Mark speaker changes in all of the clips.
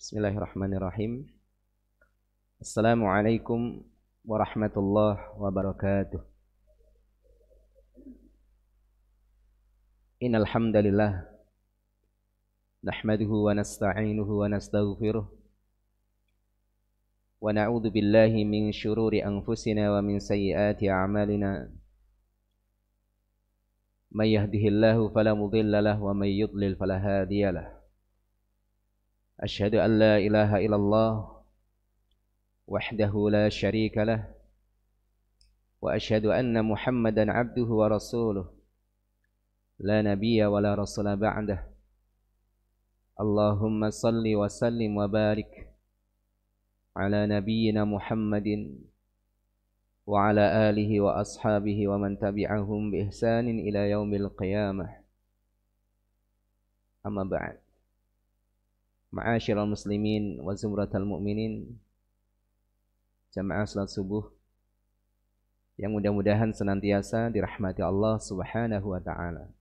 Speaker 1: Bismillahirrahmanirrahim. Assalamualaikum warahmatullahi wabarakatuh. Innal hamdalillah nahmaduhu wa nasta'inuhu wa nastaghfiruh wa na'udzu billahi min syururi anfusina wa min sayyiati a'malina. May yahdihillahu fala mudilla lahu wa may yudlil fala hadiya lahu. Asyhadu an la ilaha illallah wahdahu la syarika lah wa asyhadu anna Muhammadan abduhu wa rasuluh la nabiyya wa la rasula ba'dah. Allahumma salli wa sallim wa barik ala nabiyyina Muhammadin wa ala alihi wa ashabihi wa man tabi'ahum bi ihsanin ila yaumil qiyamah. Amma ba'd. Ma'asyiral muslimin wa zumratal mu'minin, jamaah salat subuh yang mudah-mudahan senantiasa dirahmati Allah Subhanahu wa taala.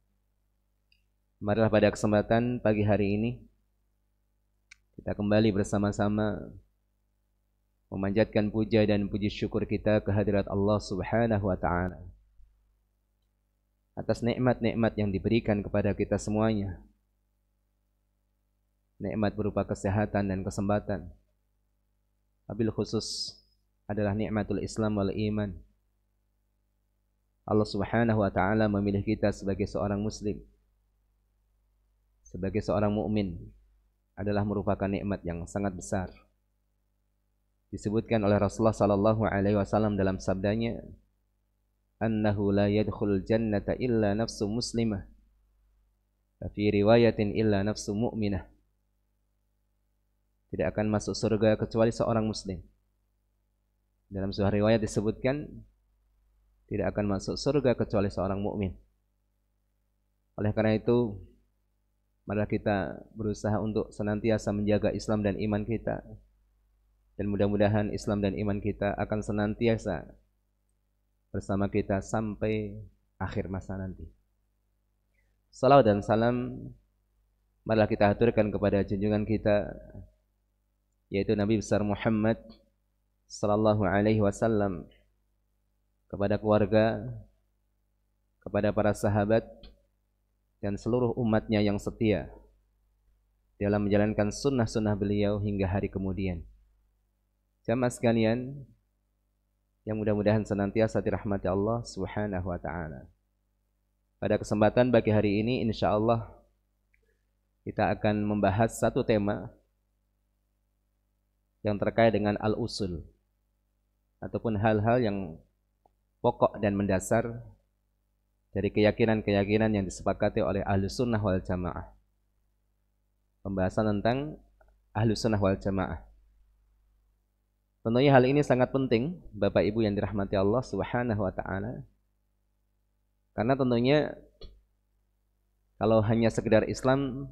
Speaker 1: Marilah pada kesempatan pagi hari ini kita kembali bersama-sama memanjatkan puja dan puji syukur kita kehadirat Allah Subhanahu wa taala atas nikmat-nikmat yang diberikan kepada kita semuanya. Nikmat berupa kesehatan dan kesempatan. Wabil khusus adalah nikmatul Islam wal iman. Allah Subhanahu wa taala memilih kita sebagai seorang muslim, sebagai seorang mukmin, adalah merupakan nikmat yang sangat besar. Disebutkan oleh Rasulullah sallallahu alaihi wasallam dalam sabdanya, annahu la yadkhulul jannata illa nafsu muslimah. Fi riwayatin illa nafsu mu'minah. Tidak akan masuk surga kecuali seorang muslim. Dalam sebuah riwayat disebutkan tidak akan masuk surga kecuali seorang mukmin. Oleh karena itu, marilah kita berusaha untuk senantiasa menjaga Islam dan iman kita. Dan mudah-mudahan Islam dan iman kita akan senantiasa bersama kita sampai akhir masa nanti. Salawat dan salam marilah kita haturkan kepada junjungan kita, yaitu Nabi besar Muhammad sallallahu alaihi wasallam, kepada keluarga, kepada para sahabat dan seluruh umatnya yang setia dalam menjalankan sunnah-sunnah beliau hingga hari kemudian. Jamaah sekalian yang mudah-mudahan senantiasa dirahmati Allah Subhanahu wa taala. Pada kesempatan pagi hari ini insyaallah kita akan membahas satu tema yang terkait dengan al-usul ataupun hal-hal yang pokok dan mendasar dari keyakinan-keyakinan yang disepakati oleh Ahlus Sunnah wal Jamaah. Pembahasan tentang Ahlus Sunnah wal Jamaah. Tentunya hal ini sangat penting Bapak Ibu yang dirahmati Allah Subhanahu wa taala. Karena tentunya kalau hanya sekedar Islam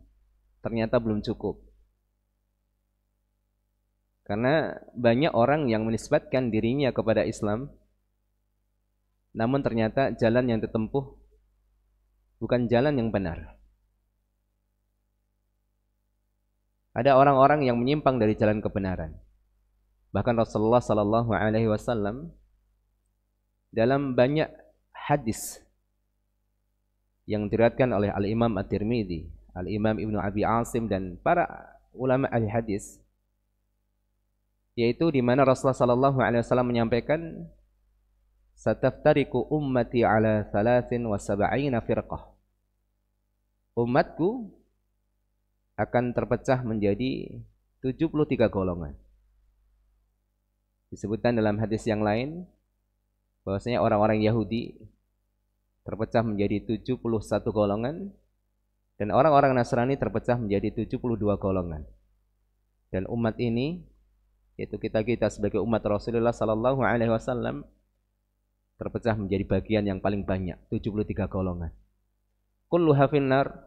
Speaker 1: ternyata belum cukup. Karena banyak orang yang menisbatkan dirinya kepada Islam, namun ternyata jalan yang ditempuh bukan jalan yang benar. Ada orang-orang yang menyimpang dari jalan kebenaran. Bahkan Rasulullah sallallahu alaihi wasallam dalam banyak hadis yang diriwayatkan oleh Al-Imam At-Tirmidzi, Al-Imam Ibnu Abi Asim dan para ulama ahli hadis, yaitu di mana Rasulullah sallallahu alaihi wasallam menyampaikan, sataftariqu ummati ala 73 firqah. Umatku akan terpecah menjadi 73 golongan. Disebutkan dalam hadis yang lain bahwasanya orang-orang Yahudi terpecah menjadi 71 golongan dan orang-orang Nasrani terpecah menjadi 72 golongan. Dan umat ini, yaitu kita sebagai umat Rasulullah sallallahu alaihi wasallam, terpecah menjadi bagian yang paling banyak, 73 golongan. Kulluha finnar,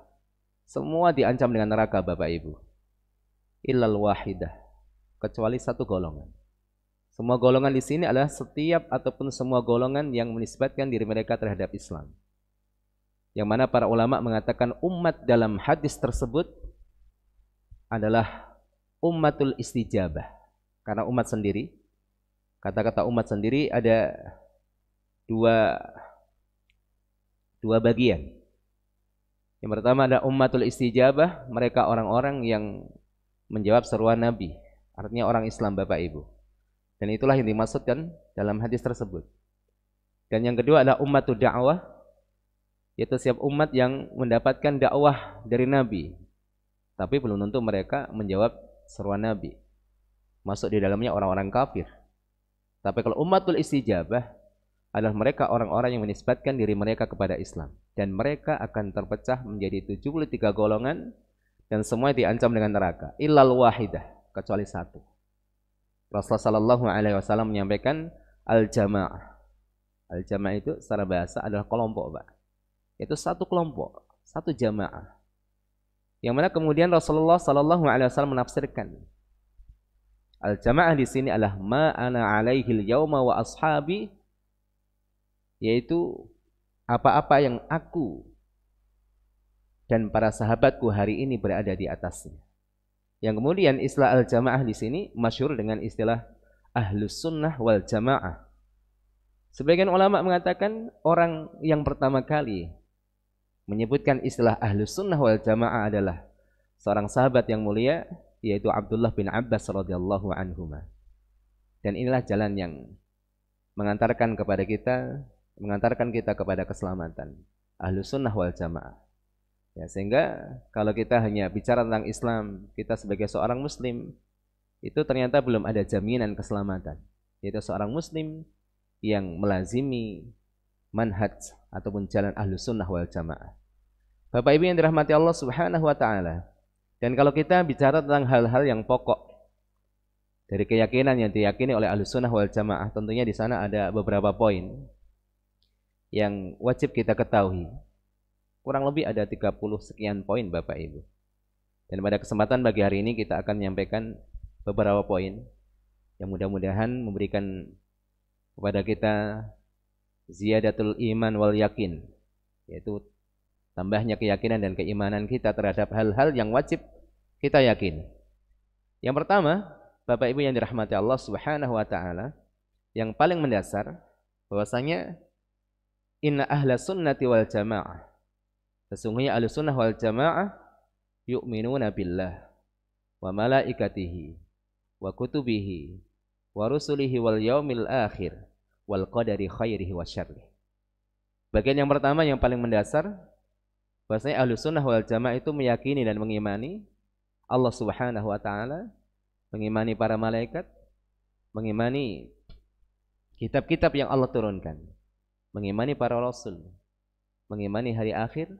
Speaker 1: semua diancam dengan neraka Bapak Ibu. Illal wahidah, kecuali satu golongan. Semua golongan di sini adalah setiap ataupun semua golongan yang menisbatkan diri mereka terhadap Islam. Yang mana para ulama mengatakan umat dalam hadis tersebut adalah ummatul istijabah. Karena umat sendiri, kata-kata umat sendiri ada dua bagian. Yang pertama ada ummatul istijabah, mereka orang-orang yang menjawab seruan Nabi. Artinya orang Islam, Bapak Ibu. Dan itulah yang dimaksudkan dalam hadis tersebut. Dan yang kedua adalah ummatul da'wah, yaitu setiap umat yang mendapatkan dakwah dari Nabi, tapi belum tentu mereka menjawab seruan Nabi. Masuk di dalamnya orang-orang kafir. Tapi kalau ummatul istijabah adalah mereka orang-orang yang menisbatkan diri mereka kepada Islam. Dan mereka akan terpecah menjadi 73 golongan dan semua diancam dengan neraka. Illal wahidah, kecuali satu. Rasulullah sallallahu alaihi wasallam menyampaikan al-jamaah. Al-jamaah itu secara bahasa adalah kelompok, Pak. Itu satu kelompok, satu jamaah. Yang mana kemudian Rasulullah sallallahu alaihi wasallam menafsirkan al-jamaah di sini adalah ma ana alaihil yauma wa ashabi, yaitu apa-apa yang aku dan para sahabatku hari ini berada di atasnya. Yang kemudian istilah al-jamaah di sini masyhur dengan istilah ahlus sunnah wal jamaah. Sebagian ulama mengatakan orang yang pertama kali menyebutkan istilah ahlus sunnah wal jamaah adalah seorang sahabat yang mulia, yaitu Abdullah bin Abbas radhiyallahu anhuma. Dan inilah jalan yang mengantarkan kita kepada keselamatan, ahlus sunnah wal jamaah. Ya, sehingga kalau kita hanya bicara tentang Islam, kita sebagai seorang muslim, itu ternyata belum ada jaminan keselamatan. Yaitu seorang muslim yang melazimi manhaj ataupun jalan ahlus sunnah wal jamaah. Bapak Ibu yang dirahmati Allah subhanahu wa ta'ala. Dan kalau kita bicara tentang hal-hal yang pokok dari keyakinan yang diyakini oleh ahlus sunnah wal jamaah, tentunya di sana ada beberapa poin yang wajib kita ketahui. Kurang lebih ada 30 sekian poin, Bapak Ibu. Dan pada kesempatan pagi hari ini kita akan menyampaikan beberapa poin yang mudah-mudahan memberikan kepada kita ziyadatul iman wal yakin, yaitu tambahnya keyakinan dan keimanan kita terhadap hal-hal yang wajib kita yakini. Yang pertama, Bapak Ibu yang dirahmati Allah Subhanahu wa taala, yang paling mendasar bahwasanya inna ahlas sunnati wal jamaah, sesungguhnya ahlus sunnah wal jamaah yu'minuna billah wa malaikatihi wa kutubihi wa rusulihi wal yaumil akhir wal qadari khairihi wa syarrihi. Bagian yang pertama yang paling mendasar, bahwasanya ahlus sunnah wal jamaah itu meyakini dan mengimani Allah Subhanahu wa taala, mengimani para malaikat, mengimani kitab-kitab yang Allah turunkan, mengimani para rasul, mengimani hari akhir,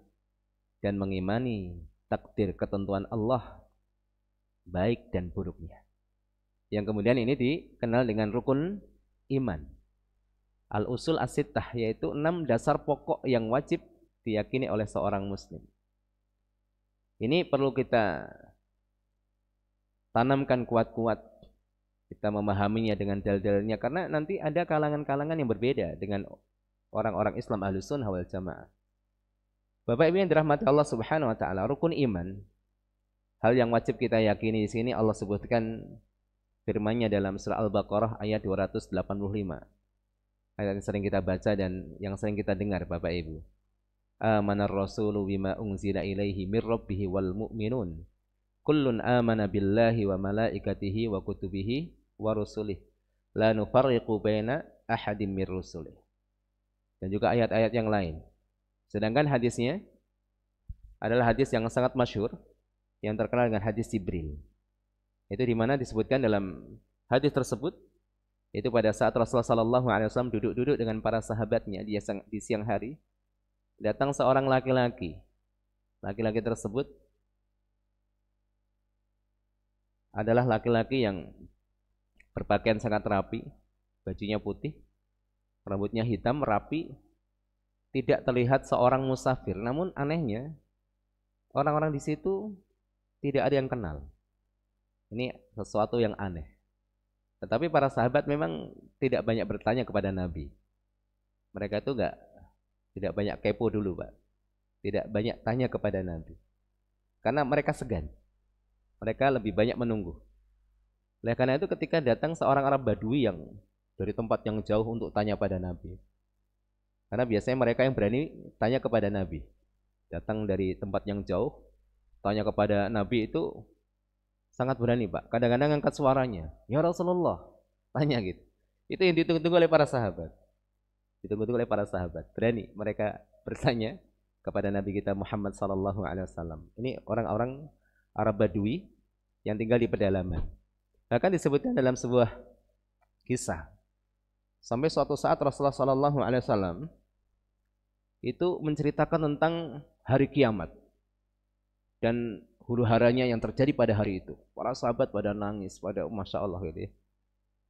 Speaker 1: dan mengimani takdir ketentuan Allah baik dan buruknya. Yang kemudian ini dikenal dengan rukun iman. Al-usul as-sittah, yaitu 6 dasar pokok yang wajib diyakini oleh seorang muslim. Ini perlu kita tanamkan kuat-kuat, kita memahaminya dengan dalil-dalilnya, karena nanti ada kalangan-kalangan yang berbeda dengan orang-orang Islam ahlus sunnah wal jamaah. Bapak Ibu yang dirahmati Allah Subhanahu wa taala, rukun iman, hal yang wajib kita yakini di sini Allah sebutkan firman-Nya dalam surah Al-Baqarah ayat 285. Ayat yang sering kita baca dan yang sering kita dengar, Bapak Ibu. Amanar rasulu bima unzila ilaihi mir rabbih wal mu'minun kullun amana billahi wa malaikatihi wa kutubihi wa rusulih la nufarriqu baina ahadim mir rusulih. Dan juga ayat-ayat yang lain. Sedangkan hadisnya adalah hadis yang sangat masyhur, yang terkenal dengan hadis Jibril. Itu di mana disebutkan dalam hadis tersebut, itu pada saat Rasulullah sallallahu alaihi wasallam duduk-duduk dengan para sahabatnya di siang hari, datang seorang laki-laki. Laki-laki tersebut adalah laki-laki yang berpakaian sangat rapi, bajunya putih, rambutnya hitam, rapi, tidak terlihat seorang musafir. Namun anehnya, orang-orang di situ tidak ada yang kenal. Ini sesuatu yang aneh. Tetapi para sahabat memang tidak banyak bertanya kepada Nabi. Mereka itu tidak banyak kepo dulu, Pak. Tidak banyak tanya kepada Nabi. Karena mereka segan. Mereka lebih banyak menunggu. Oleh karena itu ketika datang seorang Arab Badui yang dari tempat yang jauh untuk tanya pada Nabi. Karena biasanya mereka yang berani tanya kepada Nabi. Datang dari tempat yang jauh, tanya kepada Nabi itu sangat berani, Pak. Kadang-kadang angkat suaranya, "Ya Rasulullah," tanya gitu. Itu yang ditunggu-tunggu oleh para sahabat. Ditunggu-tunggu oleh para sahabat. Berani mereka bertanya kepada Nabi kita Muhammad sallallahu alaihi wasallam. Ini orang-orang Arab Badui yang tinggal di pedalaman. Bahkan disebutkan dalam sebuah kisah. Sampai suatu saat Rasulullah sallallahu alaihi wasallam itu menceritakan tentang hari kiamat dan huru-haranya yang terjadi pada hari itu. Para sahabat pada nangis, pada masya Allah gitu ya.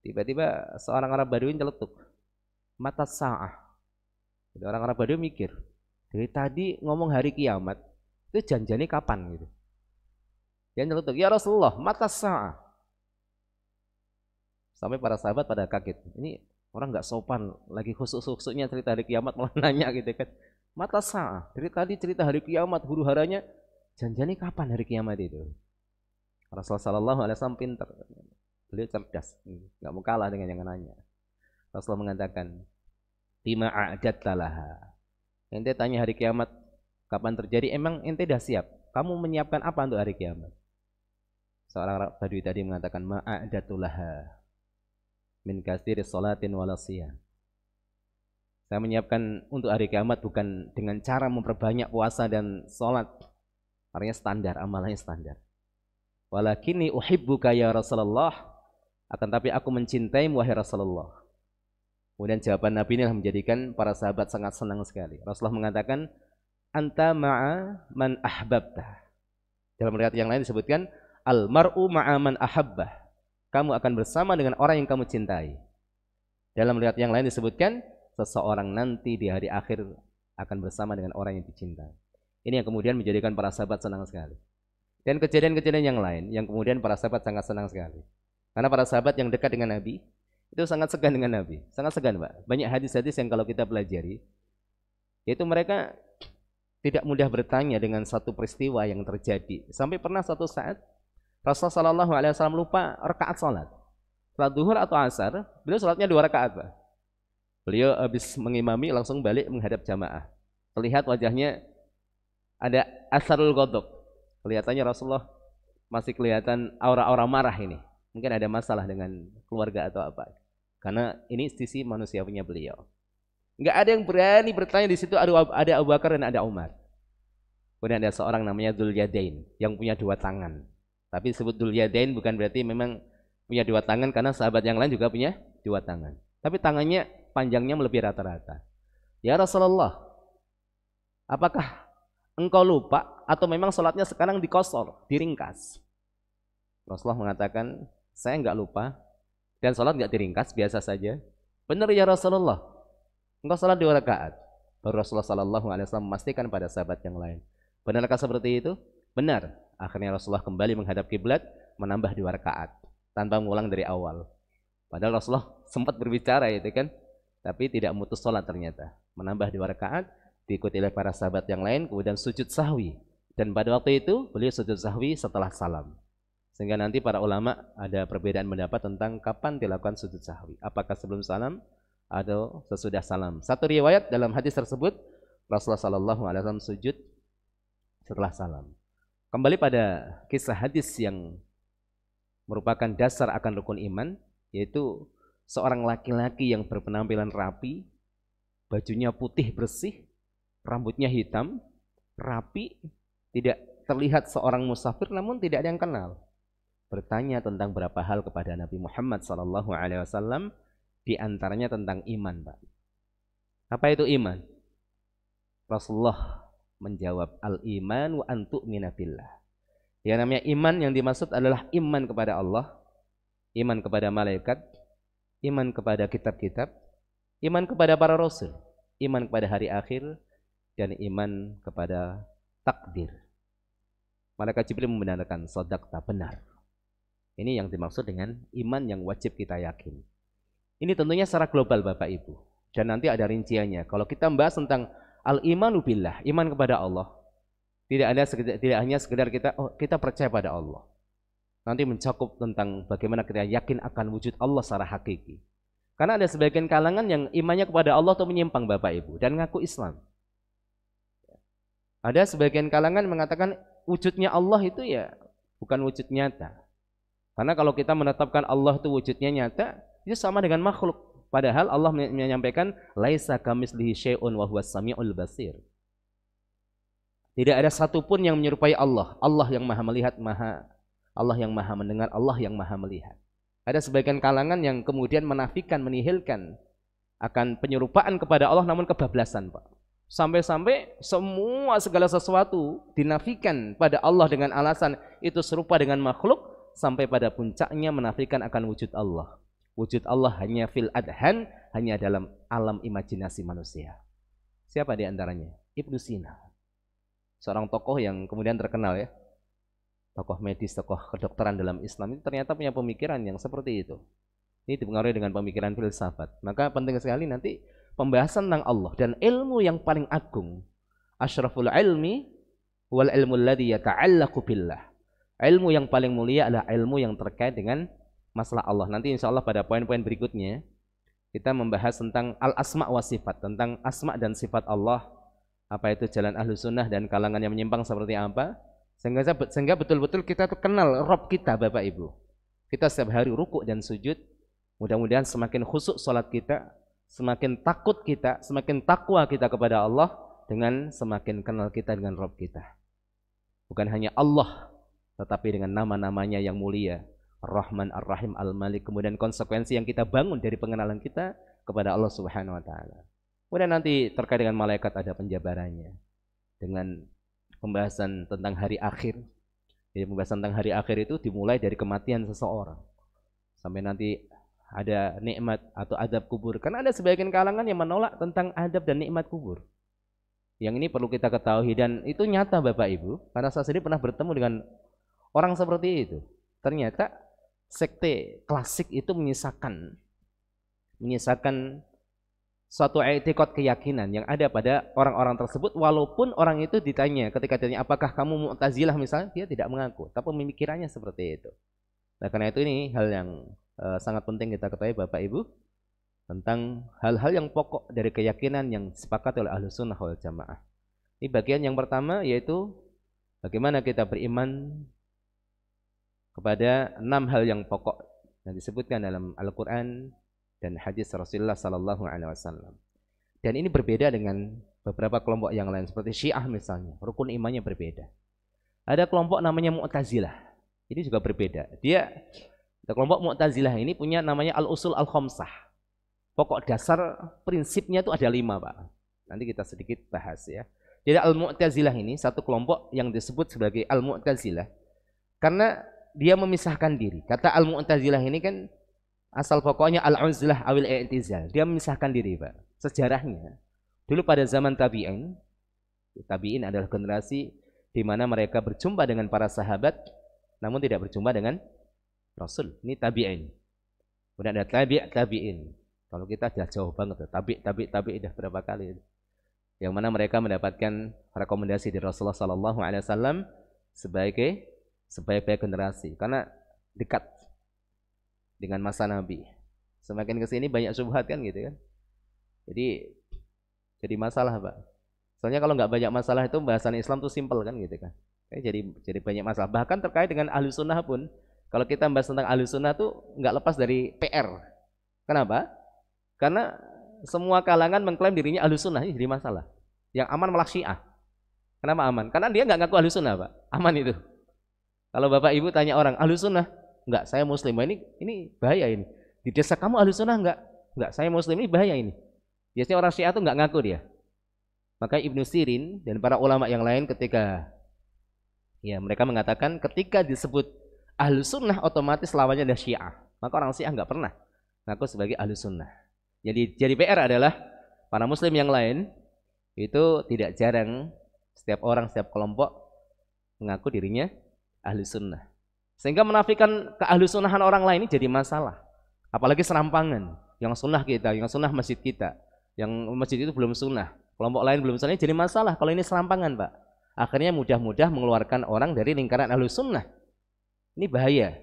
Speaker 1: Tiba-tiba seorang Arab Badui nyeletuk, "Mata sa'ah." Jadi orang Arab Badui mikir, dari tadi ngomong hari kiamat, itu janjiannya kapan gitu. Dia nyeletuk, "Ya Rasulullah, mata sa'ah." Sampai para sahabat pada kaget. Ini orang nggak sopan, lagi khusuk-khusuknya cerita hari kiamat malah nanya gitu kan. Mata sa'ah, dari tadi cerita hari kiamat, huru-haranya, janjiannya kapan hari kiamat itu? Rasulullah sallallahu alaihi wasallam pintar. Beliau cerdas, nggak mau kalah dengan yang nanya. Rasulullah mengatakan, "Bima a'jadta laha." Ente tanya hari kiamat kapan terjadi, emang ente dah siap? Kamu menyiapkan apa untuk hari kiamat? Seorang Arab Badui tadi mengatakan, "Ma'a'datu laha min katsiri sholatin wala shiyam." Saya menyiapkan untuk hari kiamat bukan dengan cara memperbanyak puasa dan sholat. Artinya standar, amalannya standar. Walakini uhibbuka ya Rasulullah. Akan tapi aku mencintaimu wahai Rasulullah. Kemudian jawaban Nabi ini menjadikan para sahabat sangat senang sekali. Rasulullah mengatakan, "Anta ma'a man ahbabta." Dalam riwayat yang lain disebutkan, "Al mar'u ma'a man ahabbah." Kamu akan bersama dengan orang yang kamu cintai. Dalam riwayat yang lain disebutkan, seseorang nanti di hari akhir akan bersama dengan orang yang dicintai. Ini yang kemudian menjadikan para sahabat senang sekali. Dan kejadian-kejadian yang lain yang kemudian para sahabat sangat senang sekali. Karena para sahabat yang dekat dengan Nabi itu sangat segan dengan Nabi, sangat segan, Pak. Banyak hadis-hadis yang kalau kita pelajari, yaitu mereka tidak mudah bertanya dengan satu peristiwa yang terjadi. Sampai pernah suatu saat Rasulullah sallallahu alaihi wasallam lupa rakaat salat. Salat zuhur atau asar, beliau salatnya 2 rakaat, Pak. Beliau habis mengimami langsung balik menghadap jamaah. Terlihat wajahnya ada asarul ghadab. Kelihatannya Rasulullah masih kelihatan aura-aura marah ini. Mungkin ada masalah dengan keluarga atau apa. Karena ini sisi manusia punya beliau. Enggak ada yang berani bertanya di situ, ada Abu Bakar dan ada Umar. Kemudian ada seorang namanya Dzul Yadain yang punya 2 tangan. Tapi disebut Dzul Yadain bukan berarti memang punya 2 tangan, karena sahabat yang lain juga punya 2 tangan. Tapi tangannya panjangnya melebihi rata-rata. "Ya Rasulullah, apakah engkau lupa atau memang sholatnya sekarang dikosor, diringkas?" Rasulullah mengatakan, "Saya enggak lupa dan sholat enggak diringkas, biasa saja." "Benar ya Rasulullah, engkau sholat 2 rakaat." Baru Rasulullah sallallahu alaihi wasallam memastikan pada sahabat yang lain, "Benarkah seperti itu?" "Benar." Akhirnya Rasulullah kembali menghadap kiblat, menambah 2 rakaat tanpa mengulang dari awal. Padahal Rasulullah sempat berbicara itu kan, tapi tidak memutus sholat ternyata. Menambah 2 rakaat, diikuti oleh para sahabat yang lain, kemudian sujud sahwi. Dan pada waktu itu beliau sujud sahwi setelah salam. Sehingga nanti para ulama ada perbedaan pendapat tentang kapan dilakukan sujud sahwi. Apakah sebelum salam atau sesudah salam. Satu riwayat dalam hadis tersebut, Rasulullah SAW sujud setelah salam. Kembali pada kisah hadis yang merupakan dasar akan rukun iman, yaitu seorang laki-laki yang berpenampilan rapi, bajunya putih bersih, rambutnya hitam, rapi, tidak terlihat seorang musafir namun tidak ada yang kenal. Bertanya tentang beberapa hal kepada Nabi Muhammad SAW, di antaranya tentang iman, Pak. Apa itu iman? Rasulullah menjawab, "Al-iman wa an tu'mina billah." Yang namanya iman yang dimaksud adalah iman kepada Allah, iman kepada malaikat, iman kepada kitab-kitab, iman kepada para rasul, iman kepada hari akhir, dan iman kepada takdir. Malaikat Jibril membenarkan, "Shadaqta, benar." Ini yang dimaksud dengan iman yang wajib kita yakin. Ini tentunya secara global Bapak Ibu. Dan nanti ada rinciannya. Kalau kita membahas tentang al-imanu billah, iman kepada Allah, tidak hanya sekedar kita percaya pada Allah. nanti mencakup tentang bagaimana kita yakin akan wujud Allah secara hakiki. Karena ada sebagian kalangan yang imannya kepada Allah itu menyimpang Bapak Ibu dan ngaku Islam. Ada sebagian kalangan mengatakan wujudnya Allah itu ya bukan wujud nyata. Karena kalau kita menetapkan Allah itu wujudnya nyata, itu sama dengan makhluk. Padahal Allah menyampaikan laisa kamitslihi syai'un wa huwas samiul basir. Tidak ada satupun yang menyerupai Allah. Allah yang maha melihat, Allah yang maha mendengar, Allah yang maha melihat. Ada sebagian kalangan yang kemudian menafikan, menihilkan akan penyerupaan kepada Allah namun kebablasan, Pak. Sampai-sampai semua segala sesuatu dinafikan pada Allah dengan alasan itu serupa dengan makhluk, sampai pada puncaknya menafikan akan wujud Allah. Wujud Allah hanya fil adhan, hanya dalam alam imajinasi manusia. Siapa di antaranya? Ibnu Sina. Seorang tokoh yang kemudian terkenal ya. Tokoh medis, tokoh kedokteran dalam Islam itu ternyata punya pemikiran yang seperti itu. Ini dipengaruhi dengan pemikiran filsafat. Maka penting sekali nanti pembahasan tentang Allah dan ilmu yang paling agung. Asyraful ilmi wal ilmu alladhi yata'allaqu billah. Ilmu yang paling mulia adalah ilmu yang terkait dengan masalah Allah. Nanti insya Allah pada poin-poin berikutnya kita membahas tentang al-asma' wa sifat, tentang asma' dan sifat Allah. Apa itu jalan ahlu sunnah dan kalangan yang menyimpang seperti apa. Sehingga betul-betul kita tuh kenal Rabb kita Bapak Ibu. Kita setiap hari rukuk dan sujud. Mudah-mudahan semakin khusyuk salat kita, semakin takut kita, semakin takwa kita kepada Allah, dengan semakin kenal kita dengan Rabb kita. Bukan hanya Allah, tetapi dengan nama-namanya yang mulia, Ar-Rahman, Ar-Rahim, Al-Malik. Kemudian konsekuensi yang kita bangun dari pengenalan kita kepada Allah Subhanahu wa taala. Kemudian nanti terkait dengan malaikat ada penjabarannya. Dengan pembahasan tentang hari akhir. Jadi pembahasan tentang hari akhir itu dimulai dari kematian seseorang sampai nanti ada nikmat atau adab kubur. Karena ada sebagian kalangan yang menolak tentang adab dan nikmat kubur. Yang ini perlu kita ketahui dan itu nyata Bapak Ibu. Karena saya sendiri pernah bertemu dengan orang seperti itu. Ternyata sekte klasik itu menyisakan suatu i'tiqad keyakinan yang ada pada orang-orang tersebut, walaupun orang itu ditanya, ketika ditanya apakah kamu Mu'tazilah misalnya, dia tidak mengaku, tapi pemikirannya seperti itu. Nah, karena itu ini hal yang sangat penting kita ketahui Bapak Ibu tentang hal-hal yang pokok dari keyakinan yang sepakat oleh Ahlus Sunnah wal Jamaah. Ini bagian yang pertama, yaitu bagaimana kita beriman kepada 6 hal yang pokok yang disebutkan dalam Al-Quran dan hadis Rasulullah sallallahu alaihi wasallam. Dan ini berbeda dengan beberapa kelompok yang lain seperti Syiah misalnya, rukun imannya berbeda. Ada kelompok namanya Mu'tazilah. Ini juga berbeda. Kelompok Mu'tazilah ini punya namanya Al-Usul Al-Khamsah. Pokok dasar prinsipnya itu ada 5, Pak. Nanti kita sedikit bahas ya. Jadi Al-Mu'tazilah ini satu kelompok yang disebut sebagai Al-Mu'tazilah karena dia memisahkan diri. Kata Al-Mu'tazilah ini kan asal pokoknya al-uzlah awil i'tizal. Dia memisahkan diri, Pak. Sejarahnya, dulu pada zaman tabi'in adalah generasi di mana mereka berjumpa dengan para sahabat, namun tidak berjumpa dengan Rasul. Ini tabi'in. Kemudian ada tabi'in. Kalau kita sudah jauh banget, tabi' sudah berapa kali. Yang mana mereka mendapatkan rekomendasi dari Rasulullah sallallahu alaihi wasallam sebagai generasi karena dekat dengan masa Nabi. Semakin ke sini banyak syubhat kan gitu kan. Jadi masalah, Pak. Soalnya kalau nggak banyak masalah itu bahasan Islam tuh simpel kan gitu kan. Jadi banyak masalah. Bahkan terkait dengan Ahlus Sunnah pun, kalau kita bahas tentang Ahlus Sunnah tuh nggak lepas dari PR. Kenapa? Karena semua kalangan mengklaim dirinya Ahlus Sunnah, ini jadi masalah. Yang aman malah Syiah. Kenapa aman? Karena dia nggak ngaku Ahlus Sunnah, Pak. Aman itu. Kalau Bapak Ibu tanya orang Ahlus Sunnah, enggak, saya Muslim. Ini bahaya ini. Di desa kamu Ahlus Sunnah enggak, saya Muslim, ini bahaya ini. Biasanya orang Syiah itu enggak ngaku dia. Maka Ibnu Sirin dan para ulama yang lain ketika mereka mengatakan ketika disebut Ahlus Sunnah otomatis lawannya adalah Syiah. Maka orang Syiah enggak pernah ngaku sebagai Ahlus Sunnah. Jadi PR adalah para Muslim yang lain itu tidak jarang setiap orang, setiap kelompok mengaku dirinya Ahlus Sunnah. Sehingga menafikan ke Ahlus Sunnahan orang lain ini jadi masalah. Apalagi serampangan. Yang sunnah kita, yang sunnah masjid kita. Yang masjid itu belum sunnah. Kelompok lain belum sunnah, jadi masalah. Kalau ini serampangan, Pak. Akhirnya mudah-mudah mengeluarkan orang dari lingkaran Ahlus Sunnah. Ini bahaya.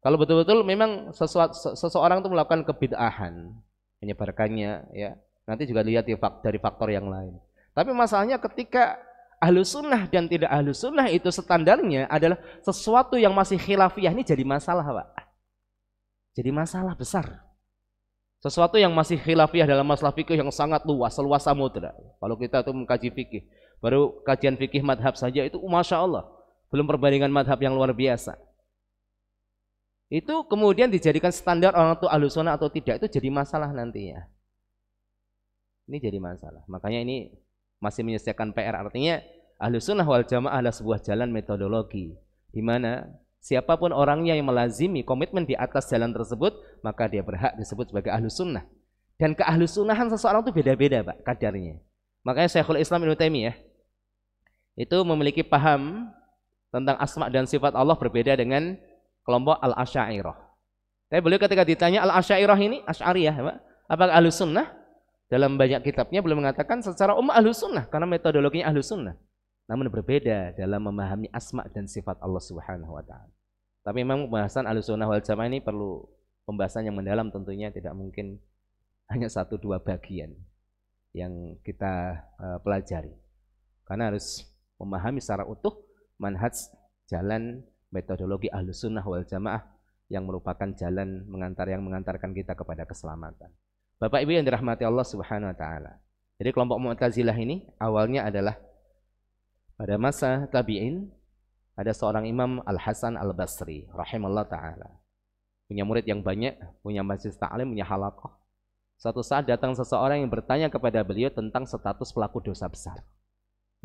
Speaker 1: Kalau betul-betul memang seseorang itu melakukan kebid'ahan, menyebarkannya, ya, nanti juga lihat ya, dari faktor yang lain. Tapi masalahnya ketika ahlu sunnah dan tidak ahlu sunnah itu standarnya adalah sesuatu yang masih khilafiyah, ini jadi masalah, Pak. Jadi masalah besar. Sesuatu yang masih khilafiyah dalam masalah fikih yang sangat luas, seluas samudra. Kalau kita tuh mengkaji fikih, baru kajian fikih madhab saja itu Masya Allah, belum perbandingan madhab yang luar biasa. Itu kemudian dijadikan standar orang itu ahlu sunnah atau tidak, itu jadi masalah nantinya. Ini jadi masalah. Makanya ini masih menyelesaikan PR. Artinya ahlu sunnah wal jamaah adalah sebuah jalan metodologi, di mana siapapun orangnya yang melazimi komitmen di atas jalan tersebut, maka dia berhak disebut sebagai ahlu sunnah. Dan ke ahlu sunnahan seseorang itu beda-beda, Pak, kadarnya. Makanya Syekhul Islam Ibnu Taimiyah itu memiliki paham tentang asma dan sifat Allah berbeda dengan kelompok Al-Asy'ariyah. Tapi beliau ketika ditanya Al-Asy'ariyah ini, Asy'ariyah, apakah ahlu sunnah? Dalam banyak kitabnya beliau mengatakan secara umum ahlu sunnah, karena metodologinya ahlu sunnah. Namun berbeda dalam memahami asma dan sifat Allah Subhanahu wa ta'ala. Tapi memang pembahasan ahlu sunnah wal jamaah ini perlu pembahasan yang mendalam, tentunya tidak mungkin hanya 1-2 bagian yang kita pelajari. Karena harus memahami secara utuh manhaj, jalan, metodologi ahlu sunnah wal jamaah yang merupakan jalan yang mengantarkan kita kepada keselamatan. Bapak Ibu yang dirahmati Allah Subhanahu wa ta'ala. Jadi kelompok Mu'tazilah ini awalnya adalah pada masa tabi'in, ada seorang Imam Al-Hasan Al-Basri rahimallahu ta'ala. Punya murid yang banyak, punya majlis ta'lim, punya halaqah. Suatu saat datang seseorang yang bertanya kepada beliau tentang status pelaku dosa besar.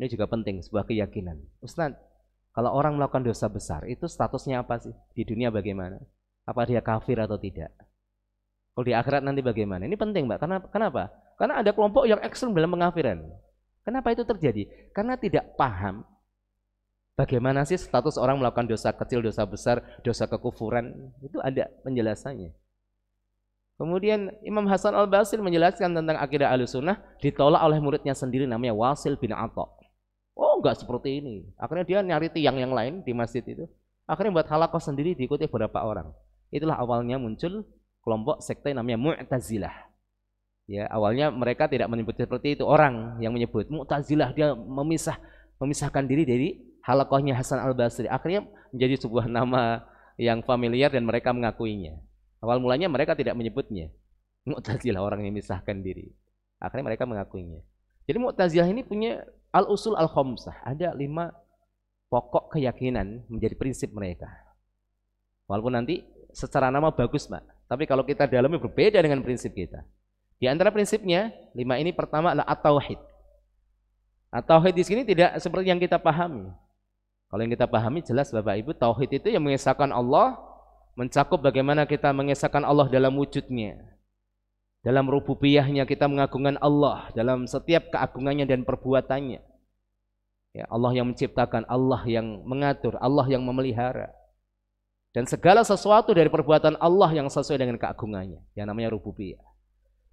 Speaker 1: Ini juga penting, sebuah keyakinan. Ustaz, kalau orang melakukan dosa besar, itu statusnya apa sih? Di dunia bagaimana? Apa dia kafir atau tidak? Kalau di akhirat nanti bagaimana? Ini penting, Mbak. Kenapa? Karena ada kelompok yang ekstrem dalam pengafiran. Kenapa itu terjadi? Karena tidak paham bagaimana sih status orang melakukan dosa kecil, dosa besar, dosa kekufuran. Itu ada penjelasannya. Kemudian Imam Hasan Al-Basri menjelaskan tentang akidah Ahlussunnah, ditolak oleh muridnya sendiri namanya Wasil bin Atha. Oh, enggak seperti ini. Akhirnya dia nyari tiang yang lain di masjid itu. Akhirnya buat halaqah sendiri, diikuti beberapa orang. Itulah awalnya muncul kelompok sekte namanya Mu'tazilah. Ya, awalnya mereka tidak menyebut seperti itu, orang yang menyebut Mu'tazilah, dia memisahkan diri dari halaqahnya Hasan Al-Basri. Akhirnya menjadi sebuah nama yang familiar dan mereka mengakuinya. Awal mulanya mereka tidak menyebutnya Mu'tazilah, orang yang memisahkan diri. Akhirnya mereka mengakuinya. Jadi Mu'tazilah ini punya al-usul al-khamsah, ada 5 pokok keyakinan menjadi prinsip mereka. Walaupun nanti secara nama bagus, Pak, tapi kalau kita dalami berbeda dengan prinsip kita. Di antara prinsipnya 5 ini, pertama adalah at-tauhid. At-tauhid di sini tidak seperti yang kita pahami. Kalau yang kita pahami jelas Bapak Ibu, tauhid itu yang mengesahkan Allah, mencakup bagaimana kita mengesahkan Allah dalam wujudnya. Dalam rububiyahnya kita mengagungkan Allah dalam setiap keagungannya dan perbuatannya. Ya, Allah yang menciptakan, Allah yang mengatur, Allah yang memelihara. Dan segala sesuatu dari perbuatan Allah yang sesuai dengan keagungannya, yang namanya rububiyah.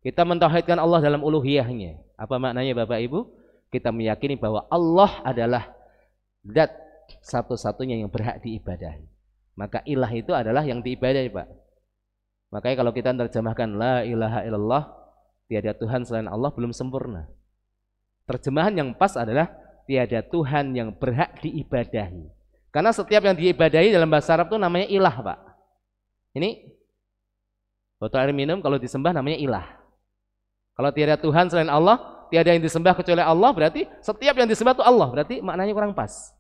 Speaker 1: Kita mentauhidkan Allah dalam uluhiyahnya. Apa maknanya Bapak Ibu? Kita meyakini bahwa Allah adalah zat satu-satunya yang berhak diibadahi. Maka ilah itu adalah yang diibadahi, Pak. Makanya kalau kita terjemahkan la ilaha illallah, tiada Tuhan selain Allah, belum sempurna. Terjemahan yang pas adalah tiada Tuhan yang berhak diibadahi. Karena setiap yang diibadahi dalam bahasa Arab itu namanya ilah, Pak. Ini botol air minum kalau disembah namanya ilah. Kalau tiada Tuhan selain Allah, tiada yang disembah kecuali Allah, berarti setiap yang disembah itu Allah. Berarti maknanya kurang pas.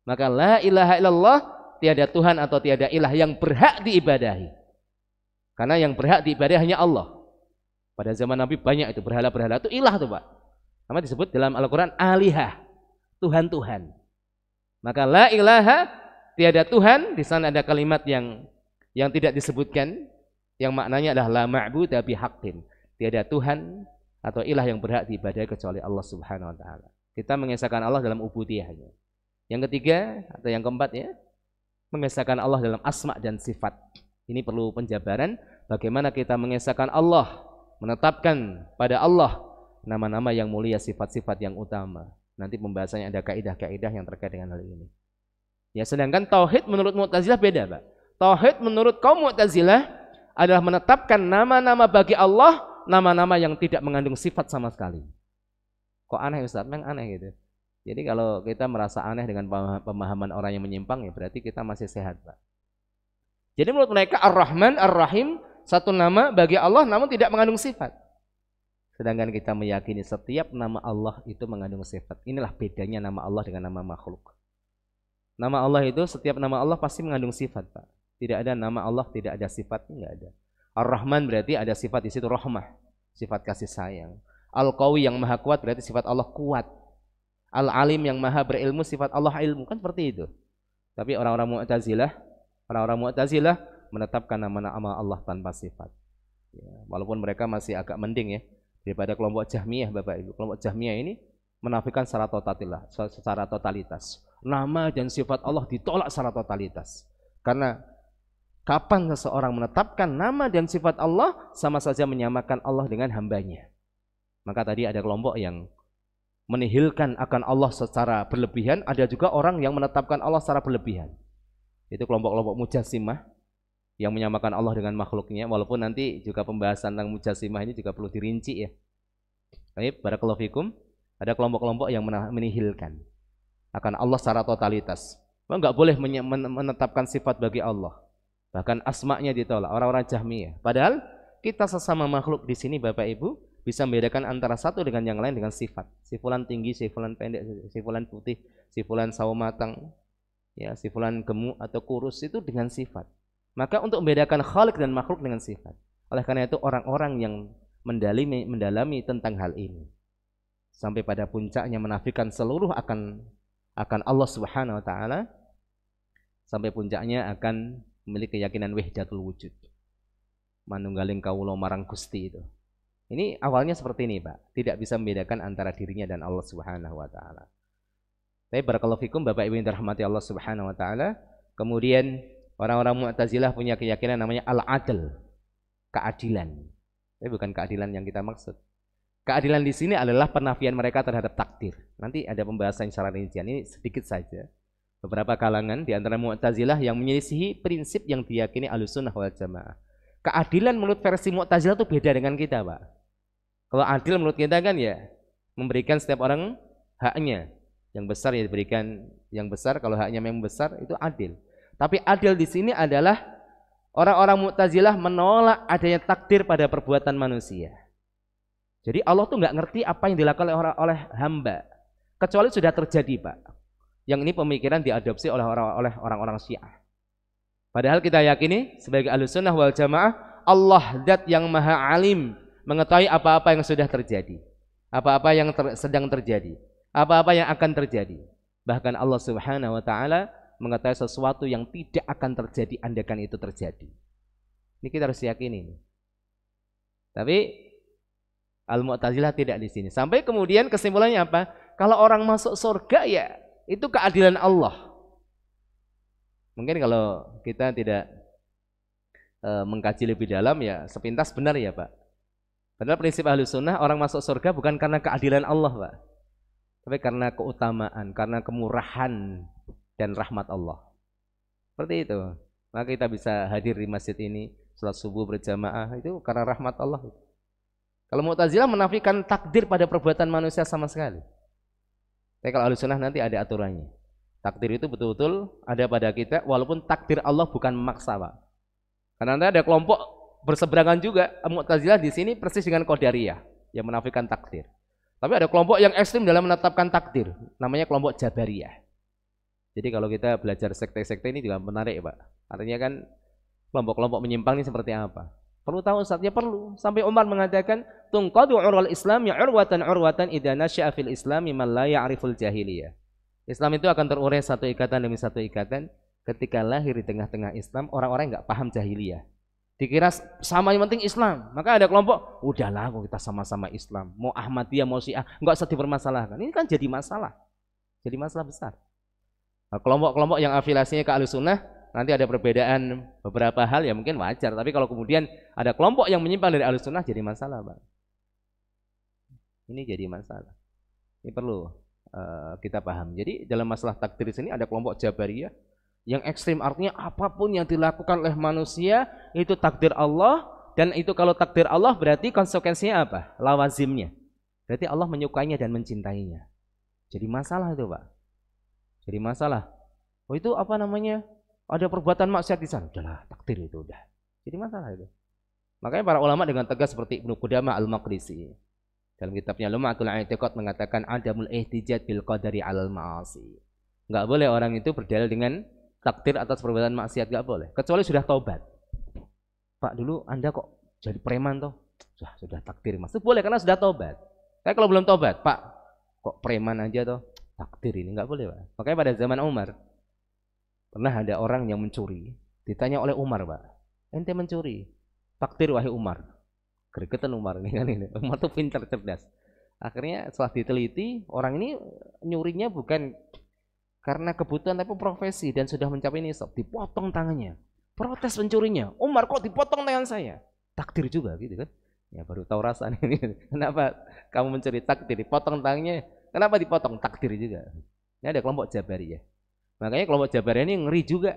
Speaker 1: Maka la ilaha illallah, tiada Tuhan atau tiada ilah yang berhak diibadahi. Karena yang berhak diibadahi hanya Allah. Pada zaman Nabi banyak itu berhala-berhala, itu ilah tuh, Pak. Nama disebut dalam Al-Quran alihah, Tuhan-Tuhan. Maka la ilaha, tiada Tuhan, di sana ada kalimat yang tidak disebutkan, yang maknanya adalah la ma'buda bihaqqin. Tiada Tuhan atau ilah yang berhak diibadahi kecuali Allah Subhanahu wa taala. Kita mengesahkan Allah dalam ubudiyahnya. Yang ketiga atau yang keempat ya, mengesahkan Allah dalam asma dan sifat. Ini perlu penjabaran bagaimana kita mengesahkan Allah, menetapkan pada Allah nama-nama yang mulia, sifat-sifat yang utama. Nanti pembahasannya ada kaidah-kaidah yang terkait dengan hal ini. Ya, sedangkan tauhid menurut Mu'tazilah beda, Pak. Tauhid menurut kaum Mu'tazilah adalah menetapkan nama-nama bagi Allah, nama-nama yang tidak mengandung sifat sama sekali. Kok aneh Ustaz? Memang aneh gitu. Jadi kalau kita merasa aneh dengan pemahaman orang yang menyimpang, ya berarti kita masih sehat, Pak. Jadi menurut mereka Ar-Rahman, Ar-Rahim satu nama bagi Allah namun tidak mengandung sifat. Sedangkan kita meyakini setiap nama Allah itu mengandung sifat. Inilah bedanya nama Allah dengan nama makhluk. Nama Allah itu, setiap nama Allah pasti mengandung sifat, Pak. Tidak ada nama Allah tidak ada sifatnya, enggak ada. Ar-Rahman berarti ada sifat di situ rahmah, sifat kasih sayang. Al-Qawi yang maha kuat berarti sifat Allah kuat. Al-Alim yang maha berilmu, sifat Allah ilmu, kan seperti itu. Tapi orang-orang Mu'tazilah menetapkan nama-nama Allah tanpa sifat. Ya, walaupun mereka masih agak mending ya daripada kelompok Jahmiyah, Bapak Ibu. Kelompok Jahmiyah ini menafikan secara totalitas. Nama dan sifat Allah ditolak secara totalitas. Karena kapan seseorang menetapkan nama dan sifat Allah, sama saja menyamakan Allah dengan hambanya. Maka tadi ada kelompok yang menihilkan akan Allah secara berlebihan, ada juga orang yang menetapkan Allah secara berlebihan. Itu kelompok-kelompok Mujassimah yang menyamakan Allah dengan makhluknya, walaupun nanti juga pembahasan tentang Mujassimah ini juga perlu dirinci ya. Baik, barakallahu fikum. Ada kelompok-kelompok yang menihilkan akan Allah secara totalitas. Enggak boleh menetapkan sifat bagi Allah. Bahkan asma'nya ditolak orang-orang Jahmiyah. Padahal kita sesama makhluk di sini Bapak Ibu bisa membedakan antara satu dengan yang lain dengan sifat. Si fulan tinggi, si fulan pendek, si fulan putih, si fulan sawo matang, ya, si fulan gemuk atau kurus itu dengan sifat. Maka untuk membedakan khalik dan makhluk dengan sifat. Oleh karena itu orang-orang yang mendalami tentang hal ini sampai pada puncaknya menafikan seluruh akan Allah Subhanahu wa taala, sampai puncaknya akan memiliki keyakinan wahdatul wujud. Manunggaling kawula marang Gusti itu. Ini awalnya seperti ini, Pak. Tidak bisa membedakan antara dirinya dan Allah Subhanahu wa taala. Tapi barakallahu fikum Bapak Ibu yang dirahmati Allah Subhanahu wa taala. Kemudian orang-orang Mu'tazilah punya keyakinan namanya al-adl, keadilan. Tapi bukan keadilan yang kita maksud. Keadilan di sini adalah penafian mereka terhadap takdir. Nanti ada pembahasan secara rincian, ini sedikit saja. Beberapa kalangan di antara Mu'tazilah yang menyelisihi prinsip yang diyakini Ahlussunnah wal Jamaah. Keadilan menurut versi Mu'tazilah itu beda dengan kita, Pak. Kalau adil menurut kita kan ya memberikan setiap orang haknya. Yang besar ya diberikan yang besar, kalau haknya memang besar itu adil. Tapi adil di sini adalah orang-orang Mu'tazilah menolak adanya takdir pada perbuatan manusia. Jadi Allah tuh nggak ngerti apa yang dilakukan oleh hamba, kecuali sudah terjadi, Pak. Yang ini pemikiran diadopsi oleh orang-orang Syiah. Padahal kita yakini sebagai Ahlussunnah wal Jamaah, Allah zat yang maha alim, mengetahui apa-apa yang sudah terjadi, apa-apa yang sedang terjadi, apa-apa yang akan terjadi. Bahkan Allah Subhanahu wa taala mengetahui sesuatu yang tidak akan terjadi andaikan itu terjadi. Ini kita harus yakini. Tapi Al-Mu'tazilah tidak di sini. Sampai kemudian kesimpulannya apa? Kalau orang masuk surga ya itu keadilan Allah. Mungkin kalau kita tidak mengkaji lebih dalam ya sepintas benar ya, Pak. Padahal prinsip Ahlussunnah orang masuk surga bukan karena keadilan Allah, Pak. Tapi karena keutamaan, karena kemurahan dan rahmat Allah. Seperti itu. Maka kita bisa hadir di masjid ini, salat subuh berjamaah itu karena rahmat Allah. Kalau Mu'tazilah menafikan takdir pada perbuatan manusia sama sekali. Tapi kalau Ahlussunnah nanti ada aturannya. Takdir itu betul-betul ada pada kita, walaupun takdir Allah bukan memaksa, Pak. Karena nanti ada kelompok berseberangan juga Mu'tazilah di sini persis dengan Qadariyah yang menafikan takdir. Tapi ada kelompok yang ekstrim dalam menetapkan takdir, namanya kelompok Jabariyah. Jadi kalau kita belajar sekte-sekte ini juga menarik, Pak. Artinya kan kelompok-kelompok menyimpang ini seperti apa? Perlu tahu Ustaz, ya perlu. Sampai Umar mengatakan, "Tunqadu urwal Islam ya urwatan idza nasya'a fil Islami man la ya'riful jahiliyah." Islam itu akan terurai satu ikatan demi satu ikatan ketika lahir di tengah-tengah Islam orang-orang enggak paham jahiliyah. Dikira sama yang penting Islam. Maka ada kelompok, udahlah kita sama-sama Islam. Mau Ahmadiyah, mau Syiah, enggak usah dipermasalahkan. Ini kan jadi masalah. Jadi masalah besar. Nah, kelompok-kelompok yang afiliasinya ke Ahlussunnah nanti ada perbedaan beberapa hal ya mungkin wajar, tapi kalau kemudian ada kelompok yang menyimpang dari Ahlussunnah jadi masalah, Pak. Ini jadi masalah. Ini perlu kita paham. Jadi dalam masalah takdir sini ada kelompok Jabariyah, Yang ekstrim artinya apapun yang dilakukan oleh manusia itu takdir Allah, dan itu kalau takdir Allah berarti konsekuensinya apa? Lawazimnya. Berarti Allah menyukainya dan mencintainya. Jadi masalah itu, Pak. Jadi masalah. Oh itu apa namanya? Ada perbuatan maksiat di sana. Udahlah, takdir itu udah. Jadi masalah itu. Makanya para ulama dengan tegas seperti Ibnu Qudamah Al-Maqdisi dalam kitabnya Lum'atul I'tiqad mengatakan adamul ihtijaj bil qadari 'alal ma'asi. Enggak boleh orang itu berdalil dengan takdir atas perbuatan maksiat, enggak boleh. Kecuali sudah taubat. Pak, dulu Anda kok jadi preman toh? Sudah takdir Mas. Itu boleh karena sudah taubat. Tapi kalau belum taubat, Pak, kok preman aja toh? Takdir ini enggak boleh, Pak. Makanya pada zaman Umar pernah ada orang yang mencuri. Ditanya oleh Umar, Pak, ente mencuri? Takdir wahai Umar. Gregetan Umar ini kan ini. Umar tuh pintar cerdas. Akhirnya setelah diteliti, orang ini nyurinya bukan karena kebutuhan tapi profesi dan sudah mencapai nisab, dipotong tangannya. Protes pencurinya, Umar kok dipotong tangan saya? Takdir juga gitu kan. Ya baru tahu rasanya ini. Kenapa kamu mencuri takdir dipotong tangannya? Kenapa dipotong? Takdir juga. Ini ada kelompok Jabariyah. Makanya kelompok Jabariyah ini ngeri juga.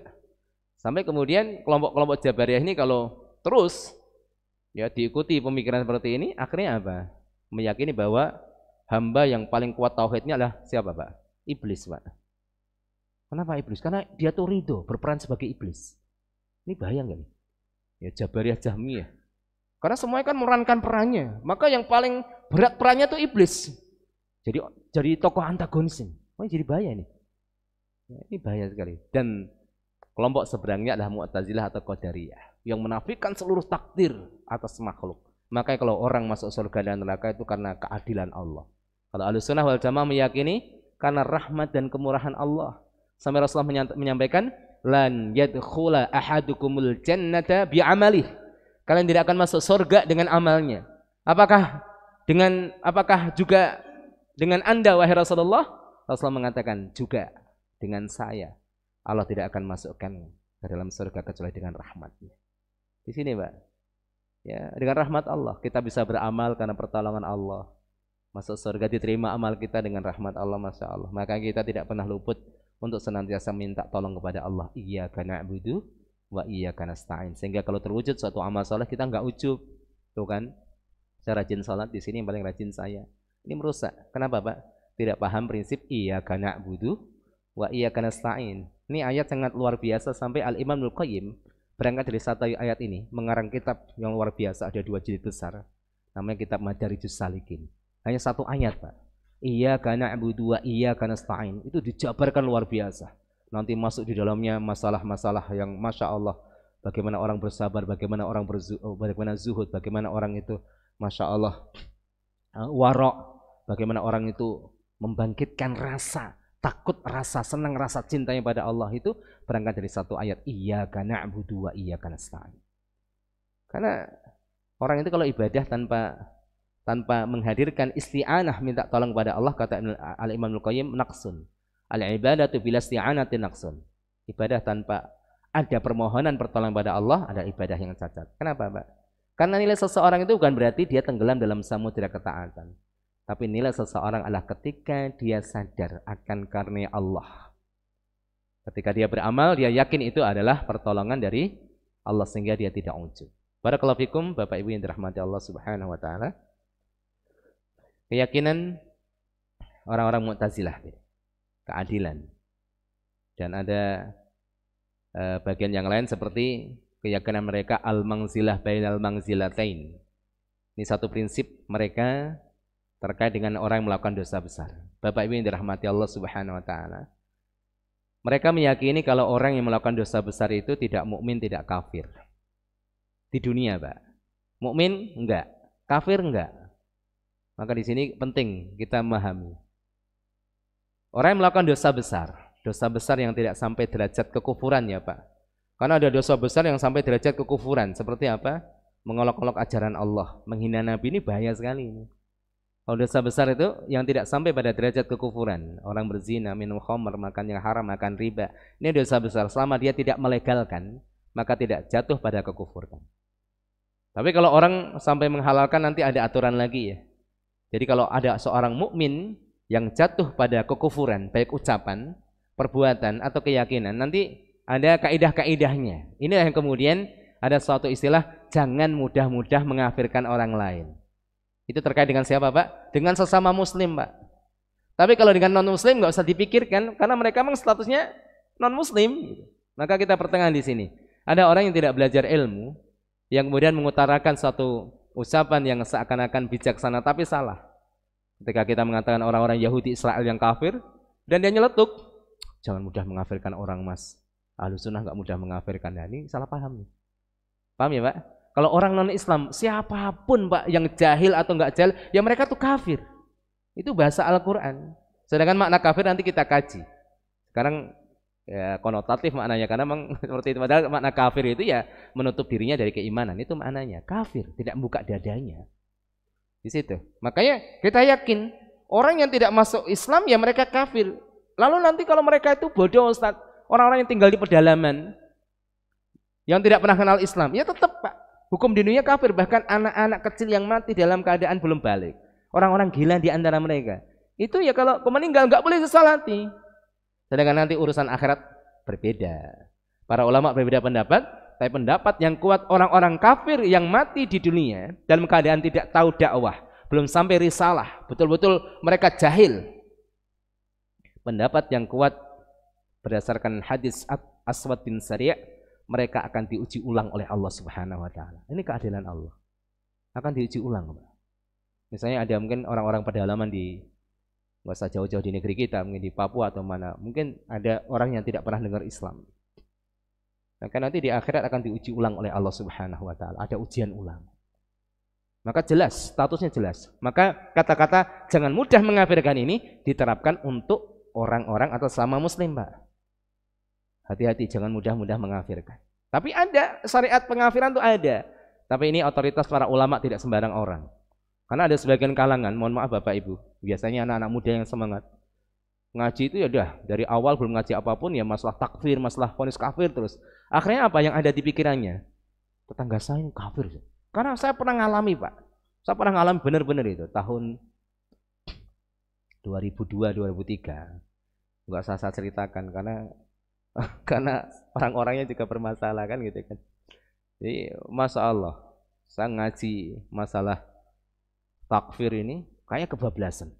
Speaker 1: Sampai kemudian kelompok-kelompok Jabariyah ini kalau terus ya diikuti pemikiran seperti ini, akhirnya apa? Meyakini bahwa hamba yang paling kuat tauhidnya adalah siapa, Pak? Iblis, Pak. Kenapa iblis? Karena dia tuh ridho berperan sebagai iblis. Ini bahaya nggak nih? Ya Jabariyah Jahmiyah. Karena semuanya kan memerankan perannya. Maka yang paling berat perannya tuh iblis. Jadi tokoh antagonis ini. Oh, jadi bahaya nih. Ya, ini bahaya sekali. Dan kelompok seberangnya adalah Mu'tazilah atau Qadariyah yang menafikan seluruh takdir atas makhluk. Makanya kalau orang masuk surga dan neraka itu karena keadilan Allah. Kalau Ahlussunnah wal Jamaah meyakini karena rahmat dan kemurahan Allah. Sampai Rasulullah menyampaikan, lan yadkhula ahadukumul jannata bi'amalih. Kalian tidak akan masuk surga dengan amalnya. Apakah juga dengan Anda wahai Rasulullah? Rasulullah mengatakan juga dengan saya. Allah tidak akan masukkan ke dalam surga kecuali dengan rahmatnya. Di sini, Pak. Ya, dengan rahmat Allah kita bisa beramal karena pertolongan Allah. Masuk surga diterima amal kita dengan rahmat Allah, Masya Allah. Maka kita tidak pernah luput untuk senantiasa minta tolong kepada Allah. Iyyaka na'budu wa iyyaka nasta'in. Sehingga kalau terwujud suatu amal saleh kita enggak ujub. Tuh kan? Saya rajin salat di sini yang paling rajin saya. Ini merusak. Kenapa, Pak? Tidak paham prinsip iyyaka na'budu wa iyyaka nasta'in. Ini ayat sangat luar biasa sampai Al-Imam Al-Qayyim berangkat dari satu ayat ini mengarang kitab yang luar biasa, ada 2 jilid besar. Namanya kitab Madarijus Salikin. Hanya satu ayat, Pak. Iyyaka na'budu wa iyyaka nasta'in. Itu dijabarkan luar biasa. Nanti masuk di dalamnya masalah-masalah yang Masya Allah. Bagaimana orang bersabar, bagaimana orang bagaimana zuhud, bagaimana orang itu Masya Allah warok, bagaimana orang itu membangkitkan rasa takut, rasa senang, rasa cintanya pada Allah itu berangkat dari satu ayat iyyaka na'budu wa iyyaka nasta'in. Karena orang itu kalau ibadah tanpa menghadirkan isti'anah minta tolong kepada Allah, kata Al-Imam Al-Qayyim, naqsun. Al-ibadatu bila isti'anati naqsun. Ibadah tanpa ada permohonan pertolongan pada Allah ada ibadah yang cacat. Kenapa, Pak? Karena nilai seseorang itu bukan berarti dia tenggelam dalam samudera ketaatan. Tapi nilai seseorang adalah ketika dia sadar akan karunia Allah. Ketika dia beramal, dia yakin itu adalah pertolongan dari Allah sehingga dia tidak ujub. Barakallahu fikum, Bapak Ibu yang dirahmati Allah Subhanahu wa taala. Keyakinan orang-orang Mu'tazilah, keadilan. Dan ada bagian yang lain seperti keyakinan mereka al-mangzilah bainal mangzilatain. Ini satu prinsip mereka terkait dengan orang yang melakukan dosa besar. Bapak Ibu yang dirahmati Allah Subhanahu wa taala. Mereka meyakini kalau orang yang melakukan dosa besar itu tidak mukmin, tidak kafir. Di dunia, Pak. Mukmin enggak, kafir enggak. Maka di sini penting kita memahami. Orang yang melakukan dosa besar yang tidak sampai derajat kekufuran ya, Pak. Karena ada dosa besar yang sampai derajat kekufuran. Seperti apa? Mengolok-olok ajaran Allah, menghina Nabi, ini bahaya sekali ini. Kalau dosa besar itu yang tidak sampai pada derajat kekufuran, orang berzina, minum khamr, makan yang haram, makan riba, ini dosa besar. Selama dia tidak melegalkan, maka tidak jatuh pada kekufuran. Tapi kalau orang sampai menghalalkan, nanti ada aturan lagi ya. Jadi kalau ada seorang mukmin yang jatuh pada kekufuran, baik ucapan, perbuatan atau keyakinan, nanti ada kaidah-kaidahnya. Inilah yang kemudian ada suatu istilah jangan mudah-mudah mengkafirkan orang lain. Itu terkait dengan siapa, Pak? Dengan sesama muslim, Pak. Tapi kalau dengan non-muslim nggak usah dipikirkan karena mereka memang statusnya non-muslim. Maka kita pertengahan di sini. Ada orang yang tidak belajar ilmu yang kemudian mengutarakan suatu ucapan yang seakan-akan bijaksana tapi salah. Ketika kita mengatakan orang-orang Yahudi Israel yang kafir dan dia nyeletuk, jangan mudah mengkafirkan orang, Mas. Ahlussunnah nggak mudah mengkafirkan. Nah, ini salah paham nih. Paham ya, Pak? Kalau orang non-Islam, siapapun, Pak, yang jahil atau nggak jahil, ya mereka tuh kafir. Itu bahasa Al-Quran. Sedangkan makna kafir nanti kita kaji. Sekarang ya konotatif maknanya karena memang seperti itu. Padahal makna kafir itu ya menutup dirinya dari keimanan. Itu maknanya kafir, tidak membuka dadanya. Di situ. Makanya kita yakin orang yang tidak masuk Islam ya mereka kafir. Lalu nanti kalau mereka itu bodoh, Ustaz, orang-orang yang tinggal di pedalaman yang tidak pernah kenal Islam, ya tetap, Pak, hukum di dunia kafir. Bahkan anak-anak kecil yang mati dalam keadaan belum balik, orang-orang gila di antara mereka, itu ya kalau meninggal nggak boleh disalati. Sedangkan nanti urusan akhirat berbeda. Para ulama berbeda pendapat, tapi pendapat yang kuat orang-orang kafir yang mati di dunia dalam keadaan tidak tahu dakwah, belum sampai risalah, betul-betul mereka jahil. Pendapat yang kuat berdasarkan hadis Aswad bin Sari', mereka akan diuji ulang oleh Allah Subhanahu wa taala. Ini keadilan Allah. Akan diuji ulang, Pak. Misalnya ada mungkin orang-orang pedalaman di nggak usah jauh-jauh di negeri kita, mungkin di Papua atau mana, mungkin ada orang yang tidak pernah dengar Islam. Maka nanti di akhirat akan diuji ulang oleh Allah Subhanahu wa taala. Ada ujian ulang. Maka jelas, statusnya jelas. Maka kata-kata jangan mudah mengkafirkan ini diterapkan untuk orang-orang atau sama muslim, Pak. Hati-hati, jangan mudah-mudah mengkafirkan. Tapi ada syariat pengafiran tuh ada. Tapi ini otoritas para ulama, tidak sembarang orang. Karena ada sebagian kalangan, mohon maaf Bapak Ibu, biasanya anak-anak muda yang semangat ngaji itu ya udah dari awal belum ngaji apapun ya masalah takfir, masalah vonis kafir terus. Akhirnya apa yang ada di pikirannya? Tetangga saya kafir. Karena saya pernah ngalami, Pak. Saya pernah ngalami benar-benar itu tahun 2002 2003. Enggak usah saya ceritakan karena orang-orangnya juga bermasalah kan gitu kan. Jadi Masya Allah, saya ngaji masalah takfir ini kayak kebablasan.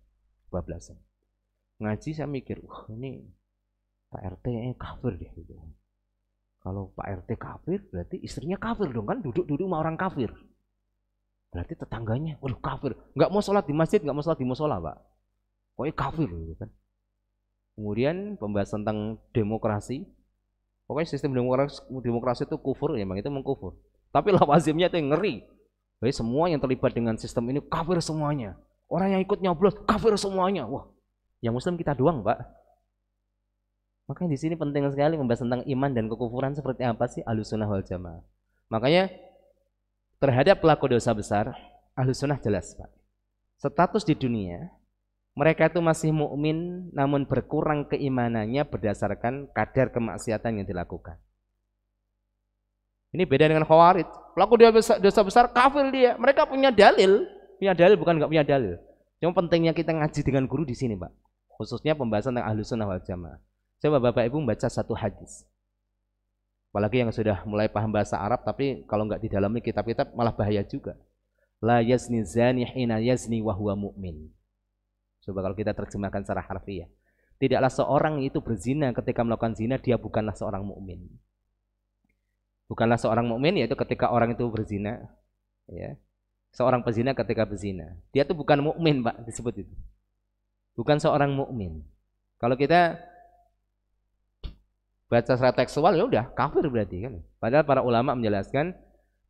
Speaker 1: Ngaji saya mikir, ini Pak RT kafir deh gitu. Kalau Pak RT kafir berarti istrinya kafir dong, kan duduk-duduk sama orang kafir. Berarti tetangganya, waduh kafir. Nggak mau sholat di masjid, nggak mau sholat di musola, Pak. Pokoknya kafir gitu kan. Kemudian pembahasan tentang demokrasi. Pokoknya sistem demokrasi itu kufur, ya memang itu mengkufur. Tapi lawazimnya itu yang ngeri. Jadi semua yang terlibat dengan sistem ini kafir semuanya. Orang yang ikut nyoblos kafir semuanya. Wah, yang muslim kita doang, Pak. Makanya di sini penting sekali membahas tentang iman dan kekufuran seperti apa sih Ahlussunnah wal Jamaah. Makanya terhadap pelaku dosa besar, Ahlussunnah jelas, Pak. Status di dunia mereka itu masih mukmin namun berkurang keimanannya berdasarkan kadar kemaksiatan yang dilakukan. Ini beda dengan Khawarij. Pelaku dosa besar kafir dia. Mereka punya dalil bukan nggak punya dalil. Cuma pentingnya kita ngaji dengan guru di sini, Pak. Khususnya pembahasan tentang Ahlussunnah wal Jamaah. Coba Bapak Ibu membaca satu hadis. Apalagi yang sudah mulai paham bahasa Arab tapi kalau nggak didalami kitab-kitab malah bahaya juga. La yazni zani hina yazni wa huwa mu'min. Coba kalau kita terjemahkan secara harfiah. Tidaklah seorang itu berzina ketika melakukan zina dia bukanlah seorang mukmin. Bukanlah seorang mukmin yaitu ketika orang itu berzina, ya. Seorang pezina ketika berzina. Dia itu bukan mukmin, Pak, disebut itu. Bukan seorang mukmin. Kalau kita baca secara tekstual ya udah kafir berarti kan. Padahal para ulama menjelaskan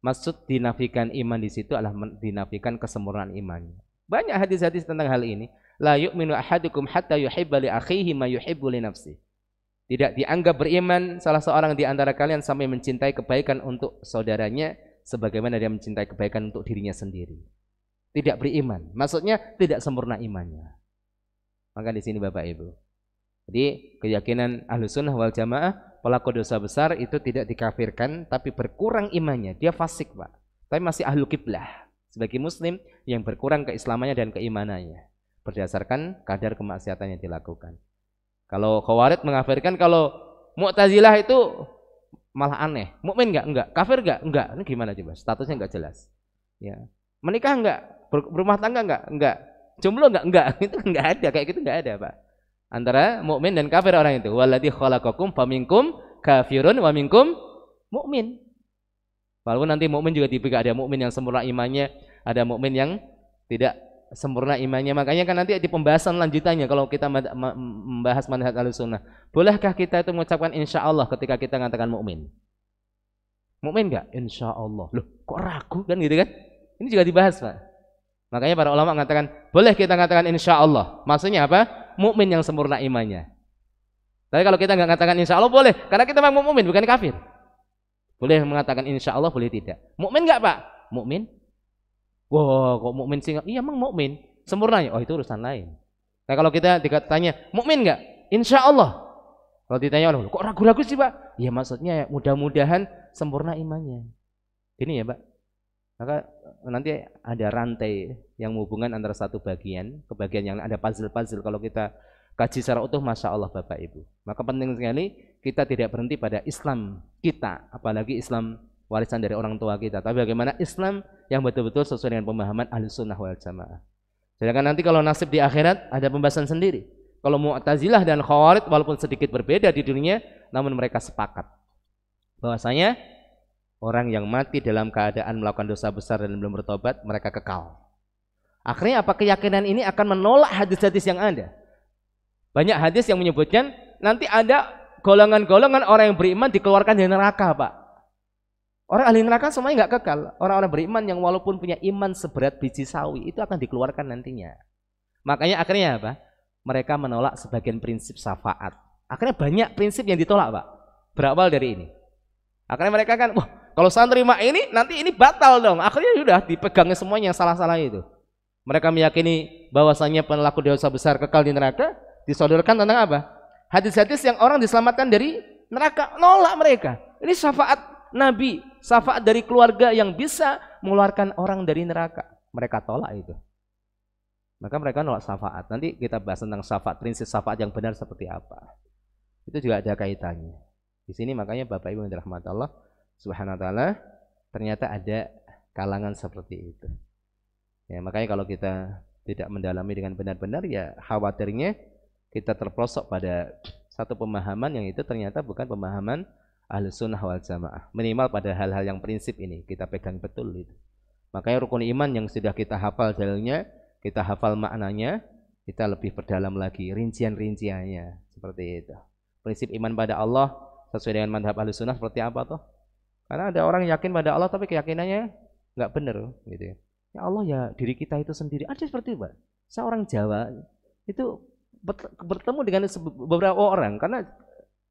Speaker 1: maksud dinafikan iman di situ adalah dinafikan kesempurnaan imannya. Banyak hadis-hadis tentang hal ini. La yu'minu ahadukum hatta yuhibba li akhihi ma yuhibbu li nafsihi. Tidak dianggap beriman salah seorang di antara kalian sampai mencintai kebaikan untuk saudaranya sebagaimana dia mencintai kebaikan untuk dirinya sendiri. Tidak beriman. Maksudnya tidak sempurna imannya. Maka di sini Bapak Ibu. Jadi keyakinan Ahlussunnah wal Jamaah pelaku dosa besar itu tidak dikafirkan tapi berkurang imannya. Dia fasik, Pak. Tapi masih ahlu kiblah. Sebagai muslim yang berkurang keislamannya dan keimanannya berdasarkan kadar kemaksiatan yang dilakukan. Kalau Khawarij mengkafirkan kalau Mu'tazilah itu malah aneh. Mukmin enggak? Enggak. Kafir enggak? Enggak. Ini gimana coba? Statusnya enggak jelas. Ya. Menikah enggak? Berumah tangga enggak? Enggak. Jomblo enggak? Enggak. Itu enggak ada, kayak gitu enggak ada, Pak. Antara mukmin dan kafir orang itu. Waladzi khalaqakum faminkum kafirun wa minkum mukmin. Walaupun nanti mukmin juga dibagi, ada mukmin yang sempurna imannya, ada mukmin yang tidak sempurna imannya. Makanya kan nanti di pembahasan lanjutannya kalau kita membahas manhaj Ahlussunnah, bolehkah kita itu mengucapkan insya Allah ketika kita mengatakan mukmin? Mukmin enggak? Insya Allah. Loh, kok ragu kan gitu kan? Ini juga dibahas, Pak. Makanya para ulama mengatakan boleh kita mengatakan insya Allah. Maksudnya apa? Mukmin yang sempurna imannya. Tapi kalau kita nggak mengatakan insya Allah boleh, karena kita memang mukmin bukan kafir. Boleh mengatakan insya Allah, boleh tidak. Mukmin nggak, Pak? Mukmin. Wah, kok mukmin sih? Iya, emang mukmin. Sempurnanya? Oh, itu urusan lain. Nah, kalau kita ditanya, mukmin nggak? Insya Allah. Kalau ditanya orang, kok ragu-ragu sih, Pak? Ya maksudnya mudah-mudahan sempurna imannya. Ini ya, Pak. Maka nanti ada rantai yang menghubungkan antara satu bagian ke bagian yang ada puzzle-puzzle. Kalau kita kaji secara utuh, Masya Allah Bapak Ibu. Maka penting sekali kita tidak berhenti pada Islam kita, apalagi Islam warisan dari orang tua kita, tapi bagaimana Islam yang betul-betul sesuai dengan pemahaman Ahlussunnah wal Jamaah. Sedangkan nanti kalau nasib di akhirat ada pembahasan sendiri. Kalau Mu'tazilah dan Khawarij walaupun sedikit berbeda di dunia, namun mereka sepakat bahwasanya orang yang mati dalam keadaan melakukan dosa besar dan belum bertobat, mereka kekal. Akhirnya apa, keyakinan ini akan menolak hadis-hadis yang ada. Banyak hadis yang menyebutkan nanti ada golongan-golongan orang yang beriman dikeluarkan dari neraka, Pak. Orang ahli neraka semuanya nggak kekal. Orang-orang beriman yang walaupun punya iman seberat biji sawi itu akan dikeluarkan nantinya. Makanya akhirnya apa? Mereka menolak sebagian prinsip syafaat. Akhirnya banyak prinsip yang ditolak, Pak. Berawal dari ini. Akhirnya mereka kan, wah, kalau saya terima ini, nanti ini batal dong. Akhirnya sudah dipegangnya semuanya yang salah-salah itu. Mereka meyakini bahwasanya pelaku dosa besar kekal di neraka, disodorkan tentang apa? Hadis-hadis yang orang diselamatkan dari neraka, nolak mereka. Ini syafaat Nabi, syafaat dari keluarga yang bisa mengeluarkan orang dari neraka. Mereka tolak itu. Maka mereka nolak syafaat. Nanti kita bahas tentang syafaat, prinsip syafaat yang benar seperti apa. Itu juga ada kaitannya. Di sini makanya Bapak Ibu yang dirahmati Allah Subhanahu wa taala, ternyata ada kalangan seperti itu. Ya, makanya kalau kita tidak mendalami dengan benar-benar, ya khawatirnya kita terprosok pada satu pemahaman yang itu ternyata bukan pemahaman Ahlussunnah wal Jamaah. Minimal pada hal-hal yang prinsip ini kita pegang betul itu. Makanya rukun iman yang sudah kita hafal dalilnya, kita hafal maknanya, kita lebih perdalam lagi rincian-rinciannya seperti itu. Prinsip iman pada Allah sesuai dengan mazhab Ahlussunnah seperti apa toh? Karena ada orang yakin pada Allah tapi keyakinannya nggak benar gitu ya. Ya Allah ya diri kita itu sendiri. Ada seperti itu, Pak. Seorang Jawa itu bertemu dengan beberapa orang karena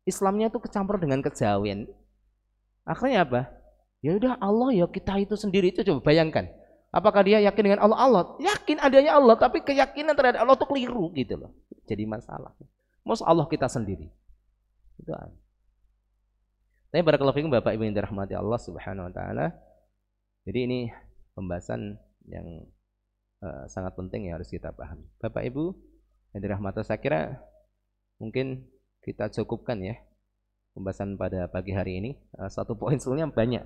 Speaker 1: Islamnya itu kecampur dengan kejawian. Akhirnya apa? Ya udah Allah ya kita itu sendiri. Itu coba bayangkan. Apakah dia yakin dengan Allah? Allah yakin adanya Allah, tapi keyakinan terhadap Allah itu keliru gitu loh. Jadi masalah. Masa Allah kita sendiri. Itu. Tapi barakallahu fikum Bapak Ibu yang dirahmati Allah Subhanahu wa taala. Jadi ini pembahasan yang sangat penting yang harus kita pahami. Bapak Ibu yang dirahmati, saya kira mungkin kita cukupkan ya pembahasan pada pagi hari ini. Satu poin sebenarnya banyak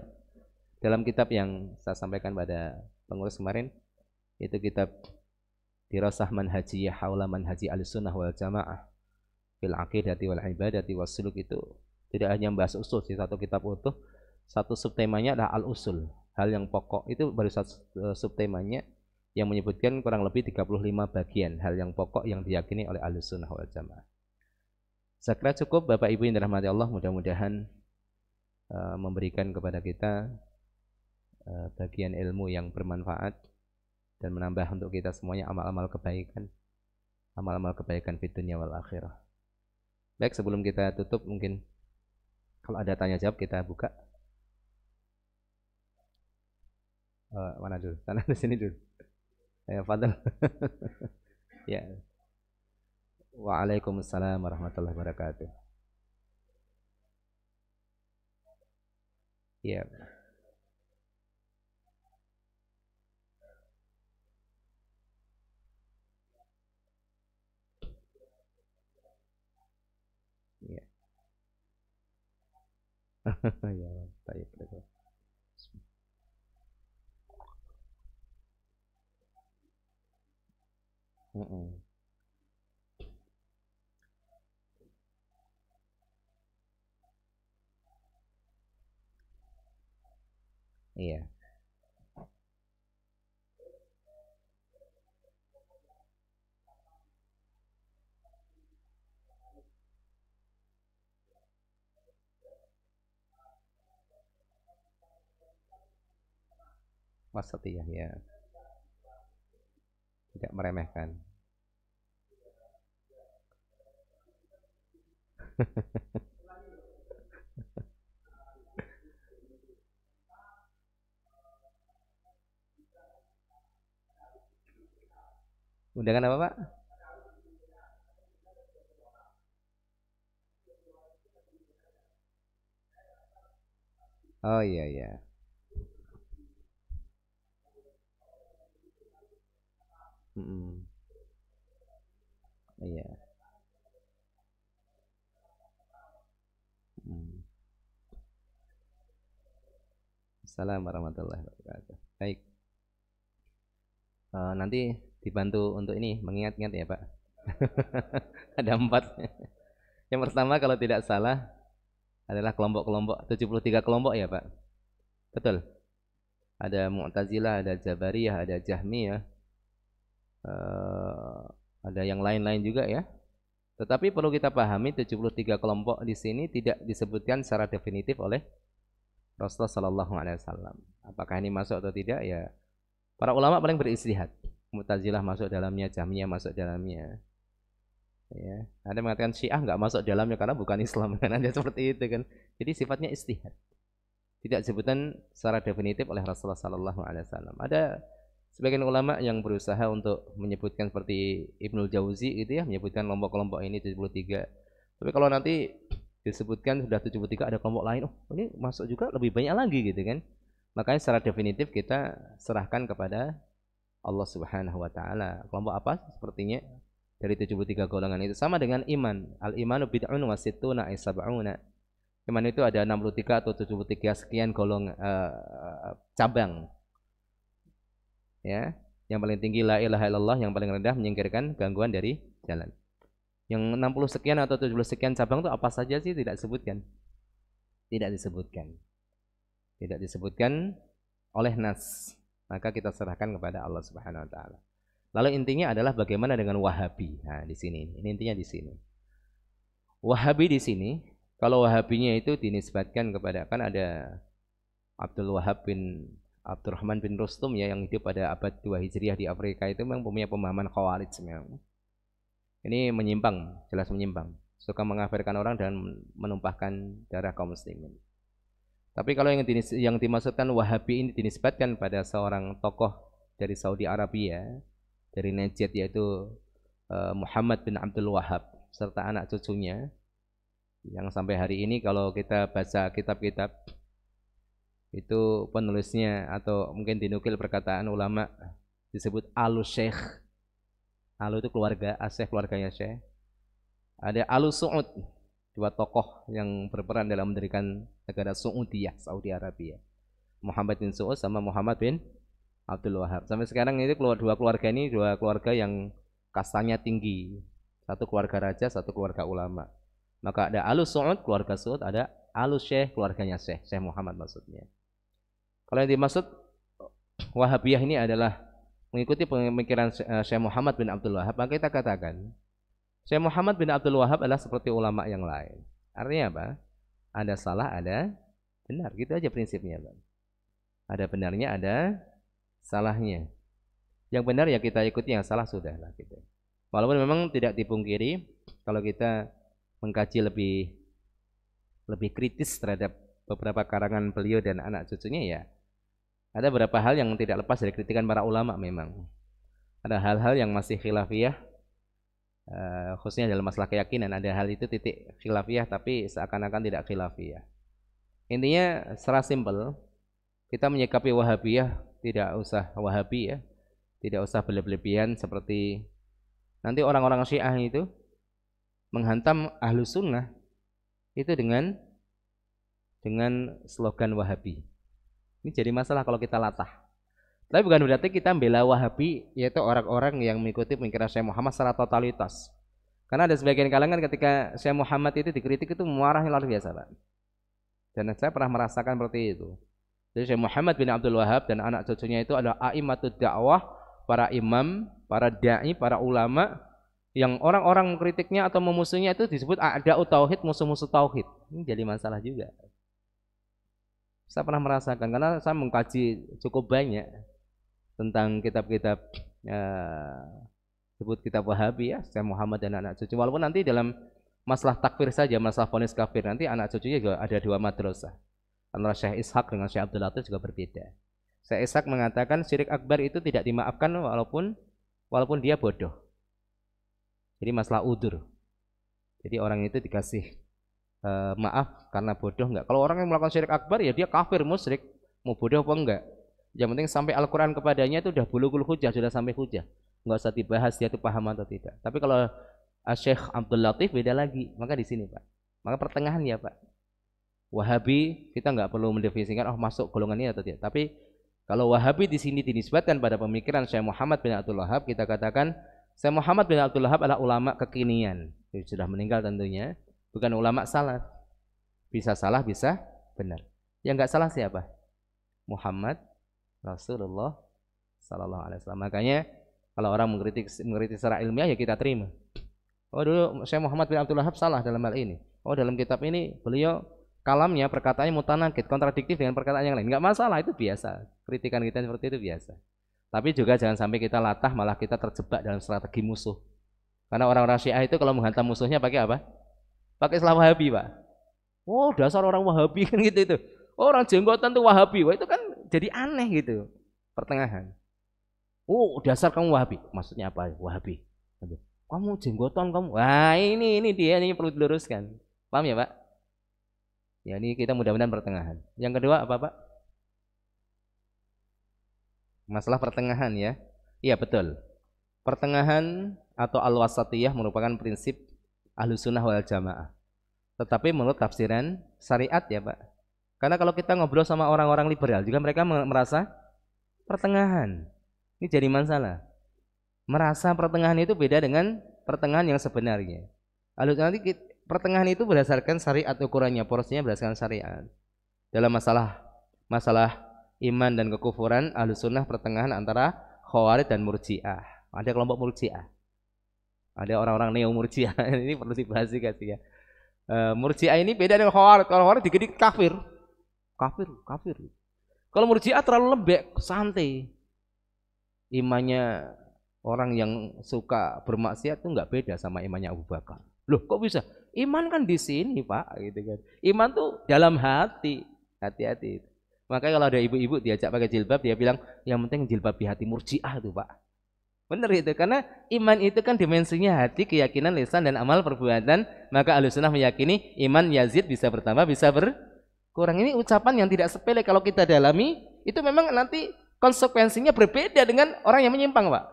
Speaker 1: dalam kitab yang saya sampaikan pada pengurus kemarin, itu kitab Dirasah Manhajiyah Haula Manhaji Ahlussunnah wal Jamaah fil Aqidati wal Ibadati was Suluk. Itu tidak hanya membahas usul sih, satu kitab utuh. Satu subtemanya adalah al-usul, hal yang pokok. Itu baru satu subtemanya yang menyebutkan kurang lebih 35 bagian hal yang pokok yang diyakini oleh Ahlussunnah wal Jamaah. Saya kira cukup Bapak Ibu yang dirahmati Allah, mudah-mudahan memberikan kepada kita bagian ilmu yang bermanfaat dan menambah untuk kita semuanya amal-amal kebaikan, amal-amal kebaikan di dunia wal akhirah. Baik, sebelum kita tutup mungkin kalau ada tanya jawab kita buka. Mana dulu? Sana di sini dulu. Fadal. Ya. Waalaikumsalam warahmatullahi wabarakatuh. Ya. Ya. Ya, baik, baik. Mm-mm. Iya, wasatiyah ya, tidak meremehkan. Undangan apa, Pak? Oh iya iya. Mm-mm. Iya. Mm. Assalamualaikum warahmatullahi wabarakatuh. Baik, nanti dibantu untuk ini mengingat-ingat ya, Pak. Ada 4. Yang pertama kalau tidak salah adalah kelompok-kelompok 73 kelompok ya, Pak. Betul. Ada Mu'tazilah, ada Jabariyah, ada Jahmiyah, eh, ada yang lain-lain juga ya. Tetapi perlu kita pahami 73 kelompok di sini tidak disebutkan secara definitif oleh Rasulullah Shallallahu Alaihi Wasallam. Apakah ini masuk atau tidak ya? Para ulama paling beristihad. Mu'tazilah masuk dalamnya, Jahmiyah masuk dalamnya. Ya. Ada yang mengatakan Syiah nggak masuk dalamnya karena bukan Islam kan ada seperti itu kan. Jadi sifatnya istihad. Tidak disebutkan secara definitif oleh Rasulullah Sallallahu Alaihi Wasallam. Ada sebagian ulama yang berusaha untuk menyebutkan seperti Ibnul Jauzi gitu ya, menyebutkan kelompok-kelompok ini 73. Tapi kalau nanti disebutkan sudah 73 ada kelompok lain, oh ini masuk juga lebih banyak lagi gitu kan. Makanya secara definitif kita serahkan kepada Allah Subhanahu wa taala. Kelompok apa? Sepertinya dari 73 golongan itu sama dengan iman. Al imanu bid'un wa sittuna ay sab'una. Iman itu ada 63 atau 73 sekian cabang, ya. Yang paling tinggi la ilaha illallah, yang paling rendah menyingkirkan gangguan dari jalan. Yang 60 sekian atau 70 sekian cabang itu apa saja sih tidak disebutkan. Tidak disebutkan. Tidak disebutkan oleh nas. Maka kita serahkan kepada Allah Subhanahu wa taala. Lalu intinya adalah bagaimana dengan Wahabi. Nah, di sini. Ini intinya di sini. Wahabi di sini, kalau Wahabinya itu dinisbatkan kepada kan ada Abdul Wahab bin Abdurrahman bin Rustum ya yang hidup pada abad 2 Hijriah di Afrika itu memang punya pemahaman Khawarij memang. Ini menyimpang, jelas menyimpang. Suka mengafirkan orang dan menumpahkan darah kaum muslimin. Tapi kalau yang dimaksudkan Wahabi ini dinisbatkan pada seorang tokoh dari Saudi Arabia, dari Najd yaitu Muhammad bin Abdul Wahab serta anak cucunya yang sampai hari ini kalau kita baca kitab-kitab itu penulisnya atau mungkin dinukil perkataan ulama disebut Alu Syekh. Alu itu keluarga, Asyekh keluarganya Syekh. Ada Alu Su'ud, dua tokoh yang berperan dalam mendirikan negara Saudiyah, Saudi Arabia. Muhammad bin Su'ud sama Muhammad bin Abdul Wahab. Sampai sekarang ini dua keluarga ini dua keluarga yang kastanya tinggi. Satu keluarga raja, satu keluarga ulama. Maka ada Alu Su'ud, keluarga Su'ud, ada Alu Syekh, keluarganya Syekh, Syekh Muhammad maksudnya. Kalau yang dimaksud Wahabiyah ini adalah mengikuti pemikiran Syekh Muhammad bin Abdul Wahab, maka kita katakan Syekh Muhammad bin Abdul Wahab adalah seperti ulama yang lain. Artinya apa? Ada salah, ada benar. Gitu aja prinsipnya, Bang. Ada benarnya, ada salahnya. Yang benar ya kita ikuti, yang salah sudahlah gitu. Walaupun memang tidak dipungkiri kalau kita mengkaji lebih kritis terhadap beberapa karangan beliau dan anak cucunya ya ada beberapa hal yang tidak lepas dari kritikan para ulama memang. Ada hal-hal yang masih khilafiyah, khususnya dalam masalah keyakinan. Ada hal itu titik khilafiyah tapi seakan-akan tidak khilafiyah. Intinya secara simpel, kita menyikapi Wahabiyah tidak usah Wahabi ya, tidak usah berlebihan seperti nanti orang-orang Syiah itu menghantam ahlu sunnah itu dengan dengan slogan Wahabi. Ini jadi masalah kalau kita latah. Tapi bukan berarti kita membela Wahabi, yaitu orang-orang yang mengikuti pemikiran Syekh Muhammad secara totalitas. Karena ada sebagian kalangan ketika Syekh Muhammad itu dikritik itu marah luar biasa, Pak. Dan saya pernah merasakan seperti itu. Jadi Syekh Muhammad bin Abdul Wahab dan anak cucunya itu adalah a'immatud dakwah, para imam, para dai, para ulama yang orang-orang mengkritiknya atau memusuhinya itu disebut a'da'ut tauhid, musuh-musuh tauhid. Ini jadi masalah juga. Saya pernah merasakan karena saya mengkaji cukup banyak tentang kitab-kitab sebut kitab Wahabi ya, Syekh Muhammad dan anak cucu. Walaupun nanti dalam masalah takfir saja, masalah vonis kafir, nanti anak cucunya juga ada dua madrasah. Antara Syekh Ishaq dengan Syekh Abdul Latif juga berbeda. Syekh Ishaq mengatakan syirik akbar itu tidak dimaafkan walaupun dia bodoh. Jadi masalah udur. Jadi orang itu dikasih maaf karena bodoh enggak. Kalau orang yang melakukan syirik akbar ya dia kafir musyrik, mau bodoh apa enggak. Yang penting sampai Al-Quran kepadanya itu udah bulughul hujjah, sudah sampai hujjah. Enggak usah dibahas dia itu paham atau tidak. Tapi kalau Syekh Abdul Latif beda lagi. Maka di sini, Pak. Maka pertengahan ya, Pak. Wahabi kita enggak perlu mendefinisikan masuk golongan ini atau tidak. Tapi kalau Wahabi di sini dinisbatkan pada pemikiran Syekh Muhammad bin Abdul Wahab, kita katakan Syekh Muhammad bin Abdul Wahab adalah ulama kekinian. Sudah meninggal tentunya. Bukan ulama salaf. Bisa salah, bisa benar. Yang enggak salah siapa? Muhammad Rasulullah sallallahu alaihi wasallam. Makanya kalau orang mengkritik secara ilmiah ya kita terima. Oh dulu Syekh Muhammad bin Abdul Wahab salah dalam hal ini. Oh dalam kitab ini beliau kalamnya perkataannya mutanakid, kontradiktif dengan perkataan yang lain. Enggak masalah, itu biasa. Kritikan kita seperti itu biasa. Tapi juga jangan sampai kita latah malah kita terjebak dalam strategi musuh. Karena orang-orang Syiah itu kalau menghantam musuhnya pakai apa? Pakai istilah Wahabi, Pak. Oh, dasar orang Wahabi kan gitu itu. Oh, orang jenggotan tuh Wahabi. Wah, itu kan jadi aneh gitu. Pertengahan. Oh, dasar kamu Wahabi. Maksudnya apa? Wahabi. Kamu jenggotan kamu. Wah, ini dia ini perlu diluruskan. Paham ya, Pak? Ya, ini kita mudah-mudahan pertengahan. Yang kedua apa, Pak? Masalah pertengahan ya. Iya, betul. Pertengahan atau al-wasatiyah merupakan prinsip Ahlussunnah wal Jamaah. Tetapi menurut tafsiran syariat ya, Pak. Karena kalau kita ngobrol sama orang-orang liberal juga mereka merasa pertengahan. Ini jadi masalah. Merasa pertengahan itu beda dengan pertengahan yang sebenarnya. Lalu nanti pertengahan itu berdasarkan syariat ukurannya, porsinya berdasarkan syariat. Dalam masalah iman dan kekufuran, Ahlussunnah pertengahan antara Khawarij dan Murji'ah. Ada kelompok Murji'ah. Ada orang-orang neo Murji'ah. Ini perlu dibahas juga sih ya. Murji'ah ini beda dengan Khawarij. Kalau Khawarij dikit kafir. Kafir. Kalau Murji'ah terlalu lembek, santai. Imannya orang yang suka bermaksiat itu enggak beda sama imannya Abu Bakar. Loh, kok bisa? Iman kan di sini, Pak, gitu kan. Iman tuh dalam hati. Hati-hati. Makanya kalau ada ibu-ibu diajak pakai jilbab, dia bilang, yang penting jilbab di hati. Murji'ah tuh, Pak. Benar itu, karena iman itu kan dimensinya hati, keyakinan, lisan, dan amal perbuatan. Maka Ahlussunnah meyakini iman yazid bisa bertambah, bisa berkurang. Ini ucapan yang tidak sepele kalau kita dalami, itu memang nanti konsekuensinya berbeda dengan orang yang menyimpang, Pak.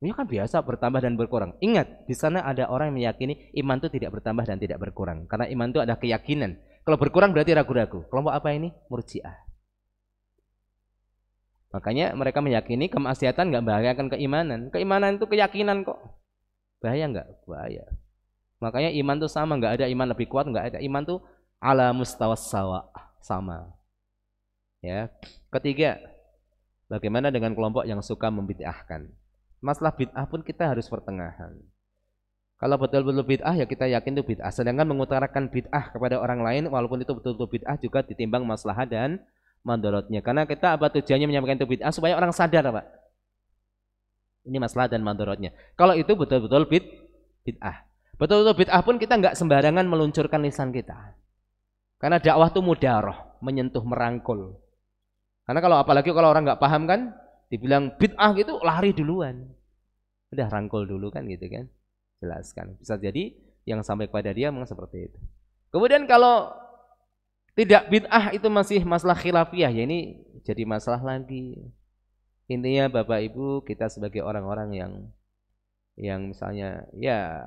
Speaker 1: Ini kan biasa bertambah dan berkurang. Ingat, di sana ada orang yang meyakini iman itu tidak bertambah dan tidak berkurang. Karena iman itu ada keyakinan. Kalau berkurang berarti ragu-ragu. Kelompok apa ini? Murji'ah. Makanya mereka meyakini kemaksiatan enggak membahayakan keimanan. Keimanan itu keyakinan kok. Bahaya enggak? Bahaya. Makanya iman itu sama, enggak ada iman lebih kuat, enggak ada. Iman itu ala mustawas sawa, sama. Ya. Ketiga, bagaimana dengan kelompok yang suka membid'ahkan? Masalah bid'ah pun kita harus pertengahan. Kalau betul-betul bid'ah ya kita yakin itu bid'ah. Sedangkan mengutarakan bid'ah kepada orang lain walaupun itu betul-betul bid'ah juga ditimbang maslahat dan mandorotnya. Karena kita apa tujuannya menyampaikan itu bid'ah supaya orang sadar, Pak. Ini masalah dan mandorotnya. Kalau itu betul-betul bid'ah. Betul-betul bid'ah pun kita enggak sembarangan meluncurkan lisan kita. Karena dakwah itu mudaroh, menyentuh, merangkul. Karena apalagi kalau orang enggak paham kan, dibilang bid'ah gitu lari duluan. Udah rangkul dulu kan gitu kan. Jelaskan. Bisa jadi yang sampai kepada dia memang seperti itu. Kemudian kalau tidak bid'ah itu masih masalah khilafiyah, ya ini jadi masalah lagi. Intinya Bapak Ibu kita sebagai orang-orang yang misalnya ya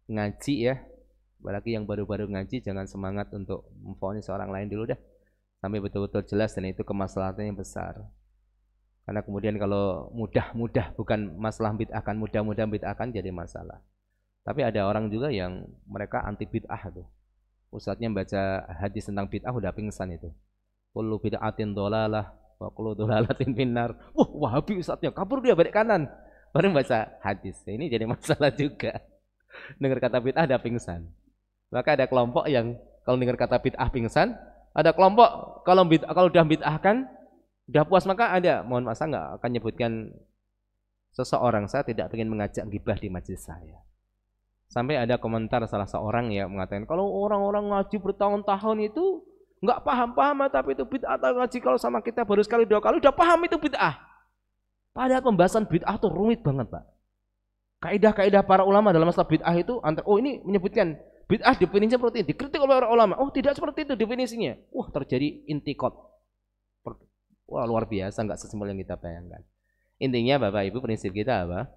Speaker 1: ngaji ya, Apalagi yang baru-baru ngaji jangan semangat untuk memvonis orang lain dulu dah. Sampai betul-betul jelas dan itu kemaslahatannya yang besar. Karena kemudian kalau mudah-mudah bukan masalah bid'ah kan, mudah-mudah bid'ah kan jadi masalah. Tapi ada orang juga yang mereka anti bid'ah tuh. Ustadznya baca hadis tentang bid'ah udah pingsan itu. Kullu bid'atin dhalalah wa kullu dhalalatin finnar. Wahabi ustadznya kabur dia balik kanan. Baru baca hadis. Ini jadi masalah juga. Dengar kata bid'ah ada pingsan. Maka ada kelompok yang kalau dengar kata bid'ah pingsan, ada kelompok kalau udah bid'ah kan udah puas, maka ada, mohon maaf saya nggak akan nyebutkan seseorang, saya tidak ingin mengajak gibah di majelis saya. Sampai ada komentar salah seorang yang mengatakan kalau orang-orang ngaji bertahun-tahun itu nggak paham-paham tapi itu bid'ah, atau ngaji kalau sama kita baru sekali dua kali udah paham itu bid'ah. Padahal pembahasan bid'ah tuh rumit banget, Pak. Kaidah-kaidah para ulama dalam masalah bid'ah itu ini menyebutkan bid'ah definisinya seperti ini, dikritik oleh para ulama. Oh, tidak seperti itu definisinya. Wah, terjadi intikot. Wah, luar biasa, nggak sesimpel yang kita bayangkan. Intinya Bapak Ibu, prinsip kita apa?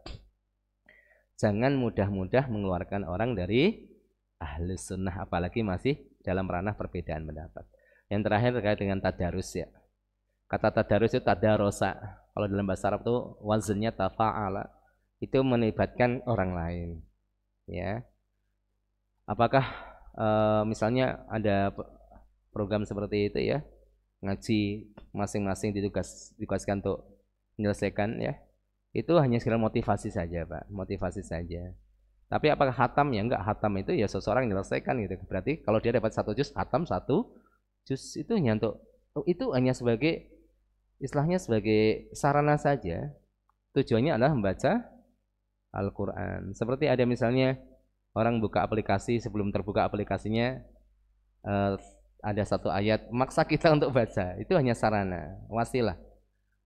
Speaker 1: Jangan mudah-mudah mengeluarkan orang dari ahli sunnah, apalagi masih dalam ranah perbedaan pendapat. Yang terakhir terkait dengan tadarus ya. Kata tadarus itu tadarosa. Kalau dalam bahasa Arab itu wazannya tafa'ala. Itu melibatkan orang lain. Ya. Apakah misalnya ada program seperti itu ya? Ngaji masing-masing ditugaskan untuk menyelesaikan ya. Itu hanya sekedar motivasi saja, Pak, motivasi saja. Tapi apakah hatam ya? Enggak, hatam itu ya seseorang menyelesaikan gitu. Berarti kalau dia dapat 1 juz, hatam 1 juz itu hanya untuk itu hanya sebagai istilahnya sebagai sarana saja. Tujuannya adalah membaca Al-Qur'an. Seperti ada misalnya orang buka aplikasi, sebelum terbuka aplikasinya ada satu ayat maksa kita untuk baca. Itu hanya sarana, wasilah.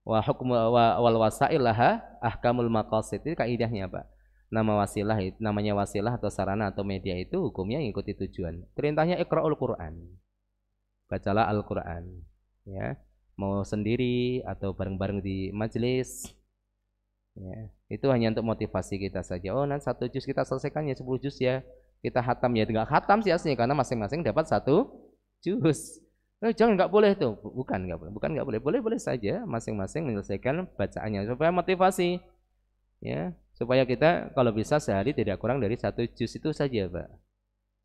Speaker 1: Wa hukmu wal wasailaha ahkamul maqasid. Itu kaidahnya, Pak. Namanya wasilah atau sarana atau media itu hukumnya mengikuti tujuan. Perintahnya iqra'ul Qur'an. Bacalah Al-Qur'an, ya. Mau sendiri atau bareng-bareng di majelis. Ya, itu hanya untuk motivasi kita saja. Oh, nanti 1 juz kita selesaikan ya, 10 juz ya. Kita khatam ya, enggak khatam sih aslinya karena masing-masing dapat 1 juz. Jangan, nggak boleh tuh, bukan nggak boleh, boleh saja masing-masing menyelesaikan bacaannya supaya motivasi, ya, supaya kita kalau bisa sehari tidak kurang dari 1 juz itu saja, Pak.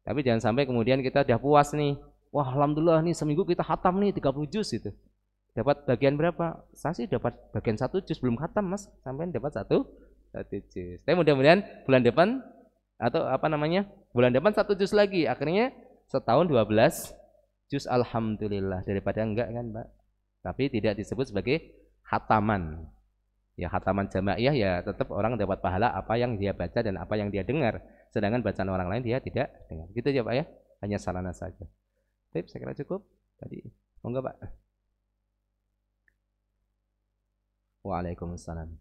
Speaker 1: Tapi jangan sampai kemudian kita udah puas nih, wah alhamdulillah nih seminggu kita khatam nih 30 juz itu. Dapat bagian berapa? Saya sih dapat bagian 1 juz, belum khatam Mas, sampai dapat 1 juz. Tapi mudah-mudahan bulan depan atau bulan depan 1 juz lagi, akhirnya setahun 12 juz, alhamdulillah, daripada enggak kan, Pak. Tapi tidak disebut sebagai khataman. Ya khataman jamaiyah ya tetap orang dapat pahala apa yang dia baca dan apa yang dia dengar. Sedangkan bacaan orang lain dia tidak dengar. Gitu ya, Pak ya. Hanya sarana saja. Baik, saya kira cukup tadi. Monggo, Pak. Waalaikumsalam.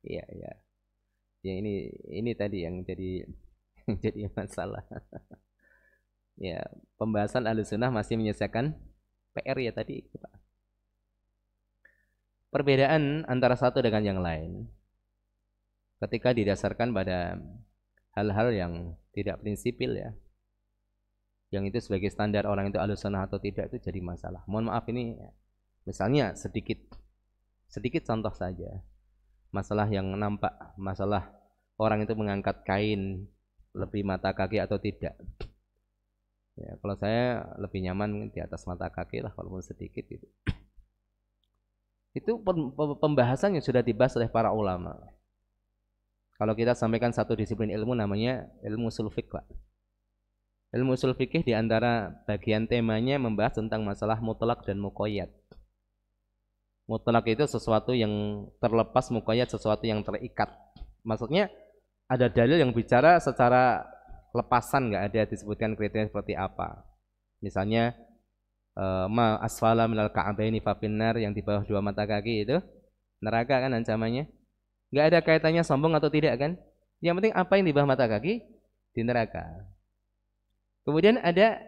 Speaker 1: Iya, iya. Ya ini tadi yang jadi jadi masalah. Ya, pembahasan Ahlussunnah masih menyelesaikan PR ya tadi, Pak. Perbedaan antara satu dengan yang lain ketika didasarkan pada hal-hal yang tidak prinsipil ya. Yang itu sebagai standar orang itu Ahlussunnah atau tidak itu jadi masalah. Mohon maaf ini misalnya sedikit contoh saja. Masalah yang nampak, masalah orang itu mengangkat kain lebih mata kaki atau tidak. Ya, kalau saya lebih nyaman di atas mata kaki lah walaupun sedikit gitu. Itu pembahasan yang sudah dibahas oleh para ulama. Kalau kita sampaikan satu disiplin ilmu namanya ilmu ushul fiqh, Pak. Ilmu ushul fikih di antara bagian temanya membahas tentang masalah mutlak dan muqayyad. Mutlak itu sesuatu yang terlepas, muqayyad sesuatu yang terikat. Maksudnya ada dalil yang bicara secara lepasan, nggak ada disebutkan kriteria seperti apa. Misalnya ma asfala minal ka'baini fafinnar, yang di bawah 2 mata kaki itu neraka kan ancamannya. Enggak ada kaitannya sombong atau tidak kan? Yang penting apa yang di bawah mata kaki di neraka. Kemudian ada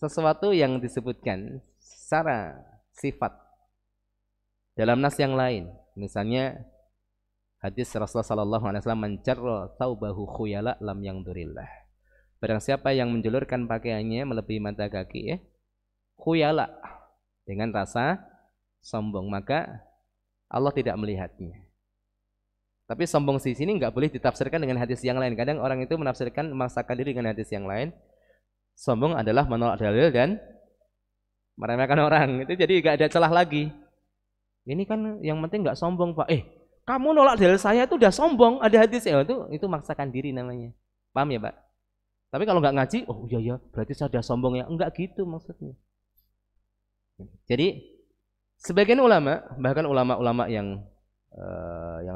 Speaker 1: sesuatu yang disebutkan secara sifat dalam nas yang lain. Misalnya hadis Rasulullah sallallahu alaihi wasallam, "Man jarra thawbahu khuyala lam yangdurillah." Barang siapa yang menjulurkan pakaiannya melebihi mata kaki ya, khuyala, dengan rasa sombong, maka Allah tidak melihatnya. Tapi sombong di sini nggak boleh ditafsirkan dengan hadis yang lain. Kadang orang itu menafsirkan, memaksakan diri dengan hadis yang lain. Sombong adalah menolak dalil dan meremehkan orang. Itu jadi nggak ada celah lagi. Ini kan yang penting nggak sombong, Pak. Kamu nolak dalil saya itu udah sombong. Ada hadis ya, itu maksakan diri namanya. Paham ya, Pak? Tapi kalau nggak ngaji, oh iya ya, berarti saya udah sombong ya. Enggak gitu maksudnya. Jadi sebagian ulama, bahkan ulama-ulama yang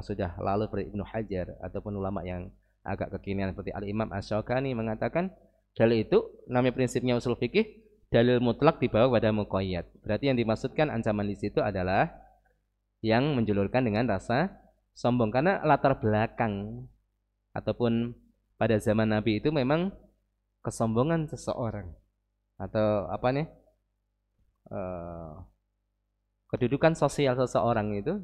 Speaker 1: sudah lalu seperti Ibnu Hajar ataupun ulama yang agak kekinian seperti Al-Imam Asy-Syaukani mengatakan dalil itu namanya prinsipnya usul fikih, dalil mutlak dibawa pada muqayyad. Berarti yang dimaksudkan ancaman di situ adalah yang menjulurkan dengan rasa sombong, karena latar belakang ataupun pada zaman Nabi itu memang kesombongan seseorang atau apa nih kedudukan sosial seseorang itu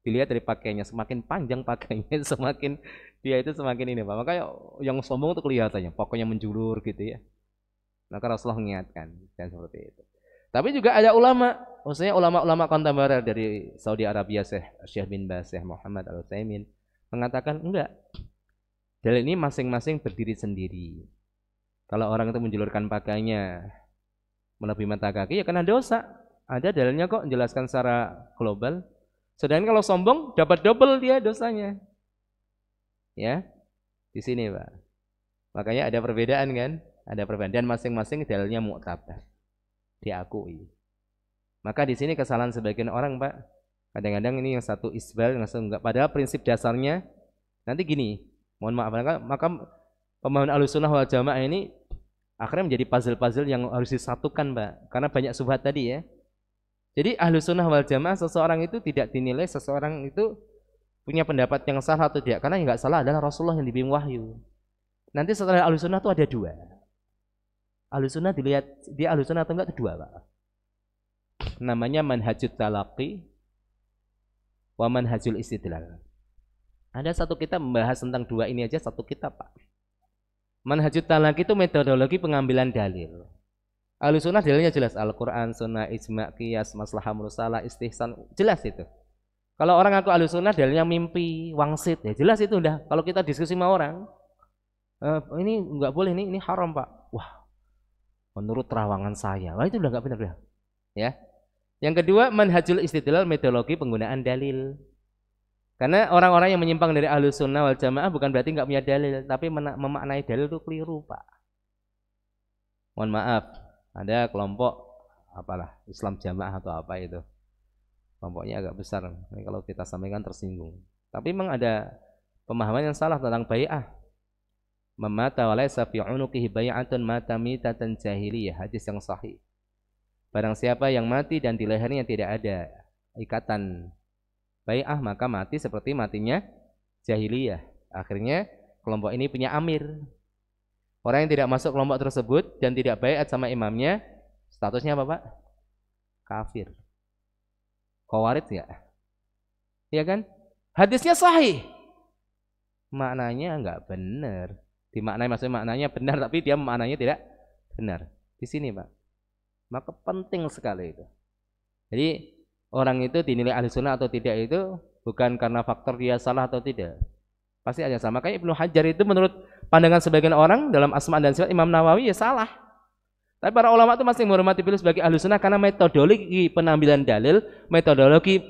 Speaker 1: dilihat dari pakaiannya. Semakin panjang pakaiannya, semakin dia itu semakin ini, Pak. Makanya yang sombong itu kelihatannya pokoknya menjulur gitu ya. Maka Rasulullah mengingatkan dan seperti itu. Tapi juga ada ulama, maksudnya ulama-ulama kontemporer dari Saudi Arabia, Syekh bin Baz, Syekh Muhammad Al-Utsaimin mengatakan enggak. Dalil ini masing-masing berdiri sendiri. Kalau orang itu menjulurkan pakaiannya melebihi mata kaki ya kena dosa. Ada dalilnya kok menjelaskan secara global. Sedangkan kalau sombong dapat double dia dosanya. Ya. Di sini, Pak. Makanya ada perbedaan kan? Ada perbedaan dan masing-masing dalilnya mu'tabar. Diakui. Maka di sini kesalahan sebagian orang, Pak. Kadang-kadang ini yang satu isbal, yang satu enggak. Padahal prinsip dasarnya nanti gini. Mohon maaf, maka pemahaman Ahlussunnah wal Jamaah ini akhirnya menjadi puzzle-puzzle yang harus disatukan, Pak. Karena banyak subhat tadi ya. Jadi Ahlussunnah wal Jamaah, seseorang itu tidak dinilai seseorang itu punya pendapat yang salah atau tidak, karena yang enggak salah adalah Rasulullah yang dibimbing wahyu. Nanti setelah Ahlussunnah itu ada dua. Ahlussunnah dilihat dia Ahlussunnah atau enggak, itu dua, Pak. Namanya manhajut talaqi wa manhajul istidlal. Ada satu kitab membahas tentang dua ini aja, satu kitab, Pak. Manhajut talaqi itu metodologi pengambilan dalil. Ahlussunnah dalilnya jelas, Al-Quran, Sunnah, Ijma', Qiyas, Maslahah Mursalah, Istihsan, jelas itu. Kalau orang ngaku Ahlussunnah dalilnya mimpi, wangsit, ya jelas itu udah. Kalau kita diskusi sama orang, ini nggak boleh, ini haram, Pak. Wah, menurut terawangan saya, wah itu udah nggak benar ya. Ya. Yang kedua, manhajul istidlal, metodologi penggunaan dalil. Karena orang-orang yang menyimpang dari Ahlussunnah wal Jamaah bukan berarti nggak punya dalil, tapi memaknai dalil itu keliru, Pak. Mohon maaf. Ada kelompok apalah Islam Jamaah atau apa itu, kelompoknya agak besar. Ini kalau kita sampaikan tersinggung. Tapi memang ada pemahaman yang salah tentang bai'ah. Mamata wa laysa fi 'unuqihi bai'atun mata mitatan jahiliyah, hadis yang sahih. Barang siapa yang mati dan di lehernya tidak ada ikatan bai'ah, maka mati seperti matinya jahiliyah. Akhirnya kelompok ini punya amir. Orang yang tidak masuk kelompok tersebut dan tidak baiat sama imamnya, statusnya apa, Pak? Kafir. Khawarij ya? Iya kan? Hadisnya sahih. Maknanya enggak benar. Dimaknai maksudnya maknanya benar, tapi dia maknanya tidak benar. Di sini, Pak. Maka penting sekali itu. Jadi orang itu dinilai Ahlussunnah atau tidak itu bukan karena faktor dia salah atau tidak. Pasti ada sama. Kayak Ibnu Hajar itu menurut pandangan sebagian orang dalam Asma dan Sifat Imam Nawawi ya salah. Tapi para ulama itu masih menghormati beliau sebagai Ahlussunnah karena metodologi penampilan dalil, metodologi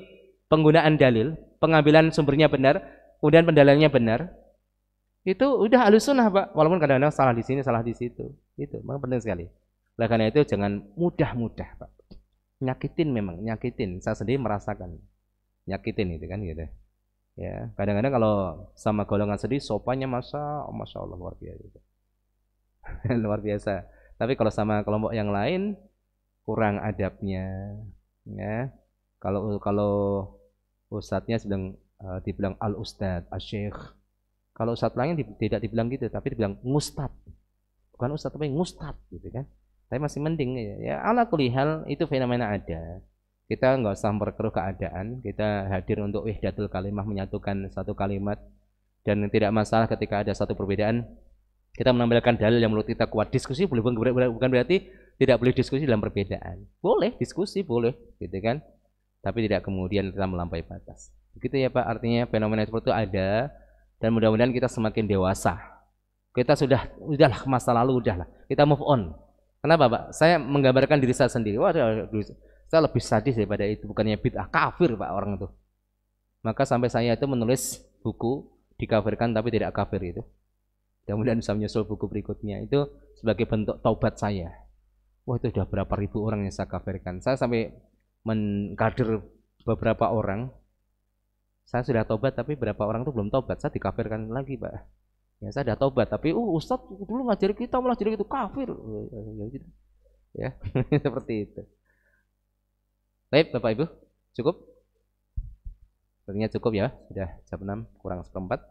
Speaker 1: penggunaan dalil, pengambilan sumbernya benar, kemudian pendalilannya benar. Itu udah Ahlussunnah, Pak. Walaupun kadang-kadang salah di sini, salah di situ. Itu memang penting sekali. Oleh karena itu jangan mudah-mudah, Pak. Nyakitin memang, nyakitin. Saya sendiri merasakan nyakitin itu kan gitu. Ya, kadang-kadang kalau sama golongan sedih sopannya masya Allah luar biasa. Luar biasa. Tapi kalau sama kelompok yang lain kurang adabnya, ya. Kalau ustadznya sedang dibilang al ustadz, asyikh. Kalau ustadz lain tidak dibilang gitu, tapi dibilang ngustad. Bukan ustadz tapi ngustad gitu kan. Tapi masih mending ya. Ya ala kulli hal itu fenomena ada. Kita nggak usah memperkeruh keadaan, kita hadir untuk wahdatul kalimah, menyatukan satu kalimat, dan tidak masalah ketika ada satu perbedaan kita menampilkan dalil yang menurut kita kuat. Diskusi boleh, bukan berarti tidak boleh diskusi dalam perbedaan. Boleh diskusi, boleh gitu kan, tapi tidak kemudian kita melampaui batas. Begitu ya Pak, artinya fenomena seperti itu ada, dan mudah-mudahan kita semakin dewasa. Kita udahlah masa lalu, udahlah kita move on. Kenapa Pak? Saya menggambarkan diri saya sendiri. Wah, saya lebih sadis daripada itu, bukannya bid'ah, kafir Pak orang itu. Maka sampai saya itu menulis buku dikafirkan tapi tidak kafir itu. Mudah-mudahan bisa menyusul buku berikutnya itu sebagai bentuk taubat saya. Wah, itu sudah berapa ribu orang yang saya kafirkan. Saya sampai mengkader beberapa orang. Saya sudah taubat tapi berapa orang itu belum taubat, saya dikafirkan lagi Pak. Ya saya sudah taubat tapi Ustadz dulu ngajari kita malah jadi itu kafir. Ya seperti itu. Baik Bapak Ibu, cukup? Sepertinya cukup ya, sudah jam 6 kurang seperempat.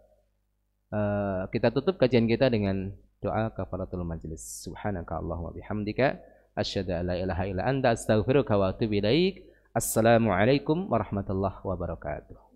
Speaker 1: Kita tutup kajian kita dengan doa kafaratul majlis. Subhanaka Allahumma bihamdika asyhadu an la ilaha illa anta astaghfiruka wa atubu ilaik. Assalamualaikum warahmatullahi wabarakatuh.